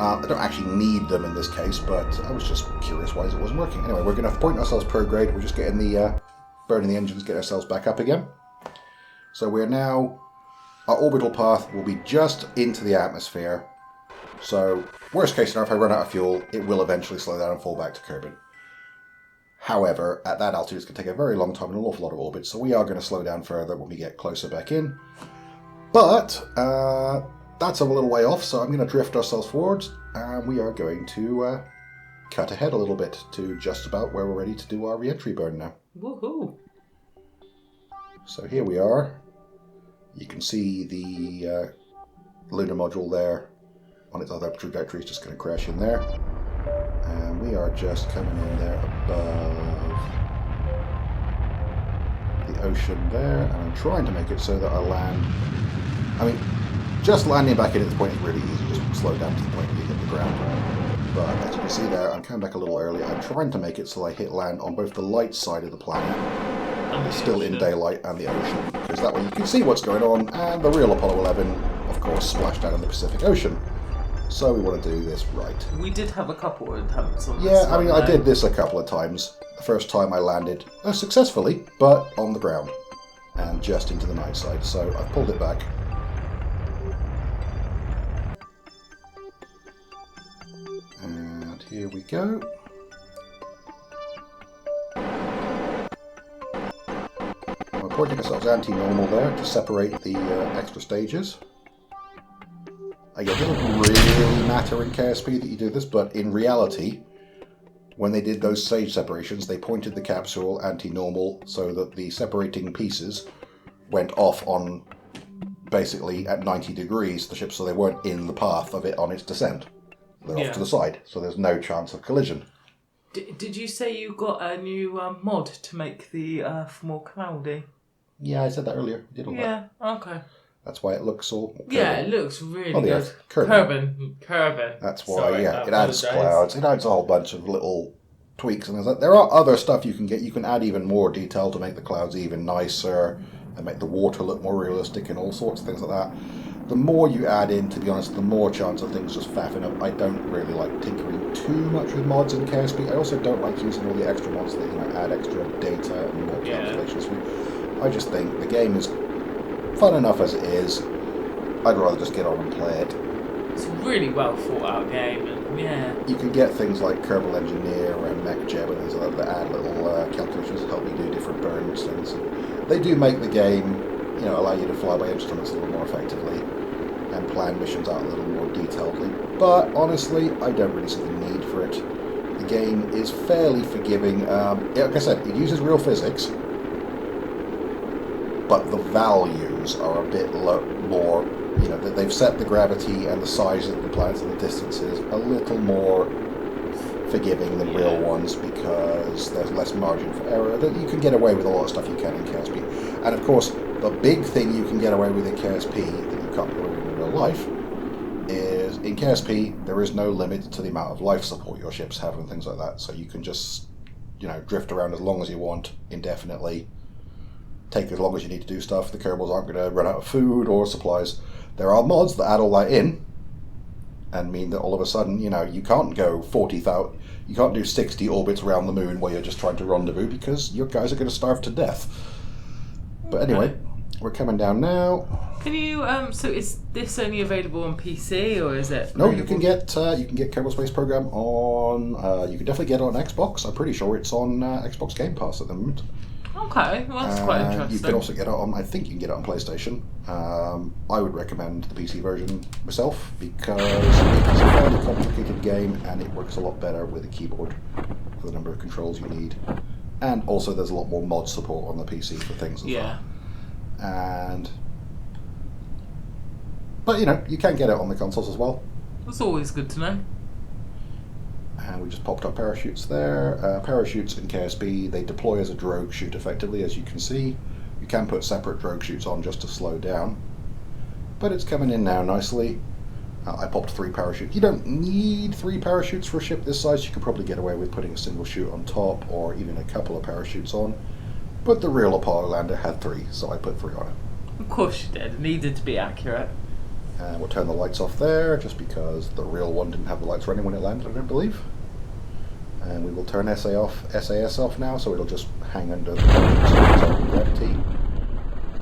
I don't actually need them in this case, but I was just curious why it wasn't working. Anyway, we're going to point ourselves prograde. We're just getting the burning the engines, get ourselves back up again. So we're now, our orbital path will be just into the atmosphere. So worst case scenario, if I run out of fuel, it will eventually slow down and fall back to Kerbal. However, at that altitude, it's going to take a very long time and an awful lot of orbits, so we are going to slow down further when we get closer back in. But that's a little way off, so I'm going to drift ourselves forwards, and we are going to cut ahead a little bit to just about where we're ready to do our re-entry burn now. Woohoo! So here we are. You can see the lunar module there on its other trajectory is just going to crash in there. And we are just coming in there above the ocean there, and I'm trying to make it so that I land. I mean, just landing back in at this point is really easy, just slow down to the point where you hit the ground. But as you can see there, I'm coming back a little early. I'm trying to make it so I hit land on both the light side of the planet, and it's still in daylight, and the ocean, because that way you can see what's going on, and the real Apollo 11, of course, splashed down in the Pacific Ocean. So we want to do this right. We did have a couple of attempts on this. Yeah, I mean, I did this a couple of times. The first time I landed successfully, but on the ground, and just into the night side. So I've pulled it back. And here we go. We're pointing ourselves anti-normal there to separate the extra stages. Again, it doesn't really matter in KSP that you do this, but in reality, when they did those stage separations, they pointed the capsule anti-normal so that the separating pieces went off on basically at 90 degrees, the ship, so they weren't in the path of it on its descent. They're off to the side, so there's no chance of collision. Did you say you got a new mod to make the Earth more cloudy? Yeah, I said that earlier. I did all that. Yeah, okay. That's why it looks all Kerbal. Yeah, it looks really good. Kerbal. That's why, Sorry, it adds clouds. It adds a whole bunch of little tweaks. And there are other stuff you can get. You can add even more detail to make the clouds even nicer and make the water look more realistic and all sorts of things like that. The more you add in, to be honest, the more chance of things just faffing up. I don't really like tinkering too much with mods in KSP. I also don't like using all the extra mods that add extra data and more calculations. I just think the game is fun enough as it is. I'd rather just get on and play it. It's a really well thought out game, and you can get things like Kerbal Engineer and MechJeb and things like that add little calculations to help you do different burns things. They do make the game, allow you to fly by instruments a little more effectively and plan missions out a little more detailedly. But honestly, I don't really see the need for it. The game is fairly forgiving. Like I said, it uses real physics, but the values are a bit more you know, they've set the gravity and the size of the planets and the distances a little more forgiving than real ones because there's less margin for error. That you can get away with a lot of stuff you can in KSP. And of course, the big thing you can get away with in KSP that you can't get away with in real life is in KSP there is no limit to the amount of life support your ships have and things like that. So you can just, you know, drift around as long as you want indefinitely. Take as long as you need to do stuff. The Kerbals aren't going to run out of food or supplies. There are mods that add all that in and mean that all of a sudden, you know, you can't go 40,000, you can't do 60 orbits around the moon while you're just trying to rendezvous because your guys are going to starve to death. But anyway, we're coming down now. Can you, so is this only available on PC or is it? No, you can get Kerbal Space Program on, you can definitely get it on Xbox. I'm pretty sure it's on Xbox Game Pass at the moment. Okay, well that's quite interesting. You can also get it on, I think you can get it on PlayStation. I would recommend the PC version myself because it's a fairly complicated game and it works a lot better with a keyboard for the number of controls you need. And also there's a lot more mod support on the PC for things as well. But you know, you can get it on the consoles as well. That's always good to know. And we just popped our parachutes there. Parachutes in KSB, they deploy as a drogue chute effectively, as you can see. You can put separate drogue chutes on just to slow down. But it's coming in now nicely. I popped 3 parachutes. You don't need 3 parachutes for a ship this size. You could probably get away with putting a single chute on top or even a couple of parachutes on. But the real Apollo lander had 3, so I put 3 on it. Of course you did. It needed to be accurate. And we'll turn the lights off there, just because the real one didn't have the lights running when it landed, I don't believe. And we will turn SAS off now, so it'll just hang under the gravity.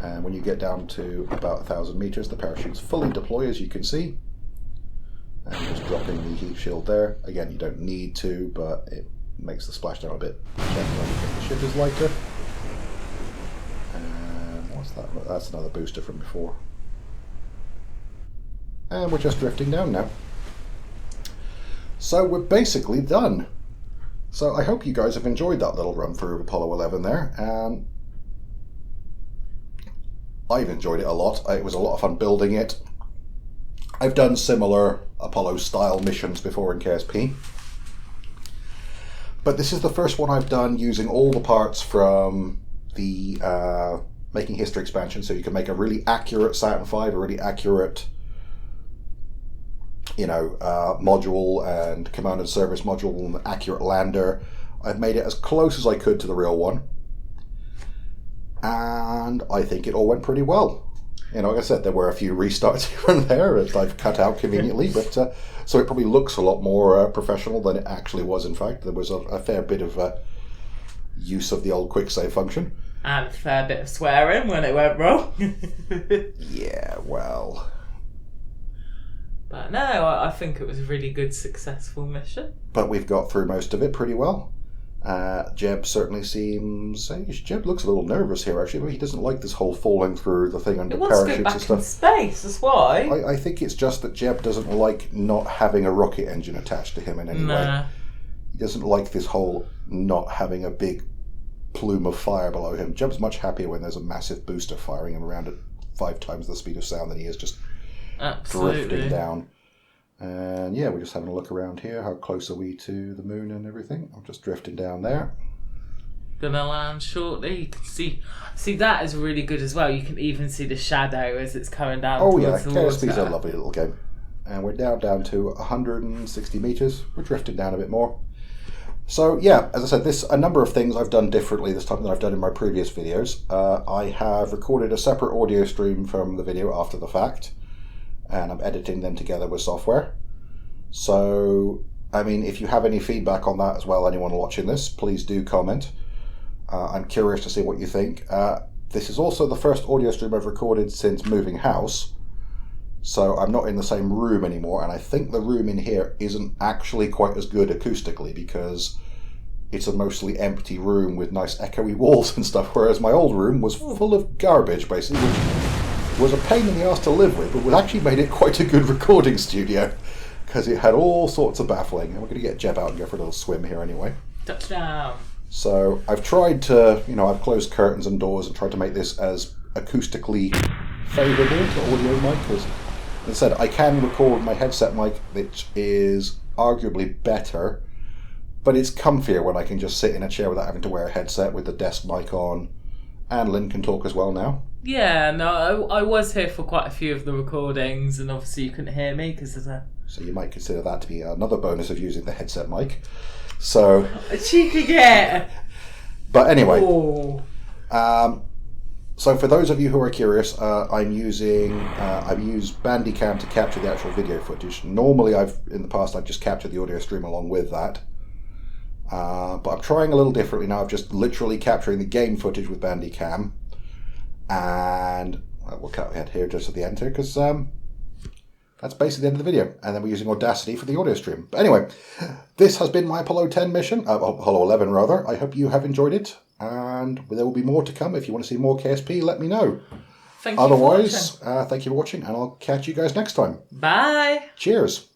And when you get down to about 1,000 meters, the parachutes fully deploy, as you can see. And just dropping the heat shield there. Again, you don't need to, but it makes the splashdown a bit gentler because the ship is lighter. And what's that? That's another booster from before. And we're just drifting down now. So we're basically done. So I hope you guys have enjoyed that little run through of Apollo 11 there. I've enjoyed it a lot. It was a lot of fun building it. I've done similar Apollo style missions before in KSP. But this is the first one I've done using all the parts from the Making History expansion. So you can make a really accurate Saturn V, a really accurate, you know, module and command and service module and accurate lander. I've made it as close as I could to the real one. And I think it all went pretty well. You know, like I said, there were a few restarts here and there that I've cut out conveniently, but so it probably looks a lot more professional than it actually was. In fact, there was a fair bit of use of the old quick save function. And a fair bit of swearing when it went wrong. Yeah, well. But no, I think it was a really good, successful mission. But we've got through most of it pretty well. Jeb certainly seems... Jeb looks a little nervous here, actually. But he doesn't like this whole falling through the thing under parachutes and stuff. In space, that's why. I think it's just that Jeb doesn't like not having a rocket engine attached to him in any way. He doesn't like this whole not having a big plume of fire below him. Jeb's much happier when there's a massive booster firing him around at 5 times the speed of sound than he is just drifting down. And yeah, we're just having a look around here. How close are we to the moon and everything? I'm just drifting down there. Gonna land shortly. You can see that is really good as well. You can even see the shadow as it's coming down. Oh yeah, towards the water. KSP's a lovely little game. And we're down to 160 meters. We're drifting down a bit more. So yeah, as I said, a number of things I've done differently this time than I've done in my previous videos. I have recorded a separate audio stream from the video after the fact, and I'm editing them together with software. So, I mean, if you have any feedback on that as well, anyone watching this, please do comment. I'm curious to see what you think. This is also the first audio stream I've recorded since moving house, so I'm not in the same room anymore, and I think the room in here isn't actually quite as good acoustically because it's a mostly empty room with nice echoey walls and stuff, whereas my old room was full of garbage, basically, which was a pain in the ass to live with, but actually made it quite a good recording studio because it had all sorts of baffling. And we're going to get Jeb out and go for a little swim here anyway. Touchdown. So I've tried to, I've closed curtains and doors and tried to make this as acoustically favourable to audio mic, because As I said, I can record my headset mic, which is arguably better, but it's comfier when I can just sit in a chair without having to wear a headset with the desk mic on. And Lynn can talk as well now. Yeah, no, I was here for quite a few of the recordings, and obviously you couldn't hear me because of the... So you might consider that to be another bonus of using the headset mic. So... A cheeky get! But anyway... Oh. So for those of you who are curious, I've used Bandicam to capture the actual video footage. Normally, in the past I've just captured the audio stream along with that. But I'm trying a little differently now. I'm just literally capturing the game footage with Bandicam. And we'll cut ahead here just at the end here, because that's basically the end of the video. And then we're using Audacity for the audio stream. But anyway, this has been my Apollo 10 mission, Apollo 11 rather. I hope you have enjoyed it. And there will be more to come. If you want to see more KSP, let me know. Thank you for watching. Thank you for watching, and I'll catch you guys next time. Bye. Cheers.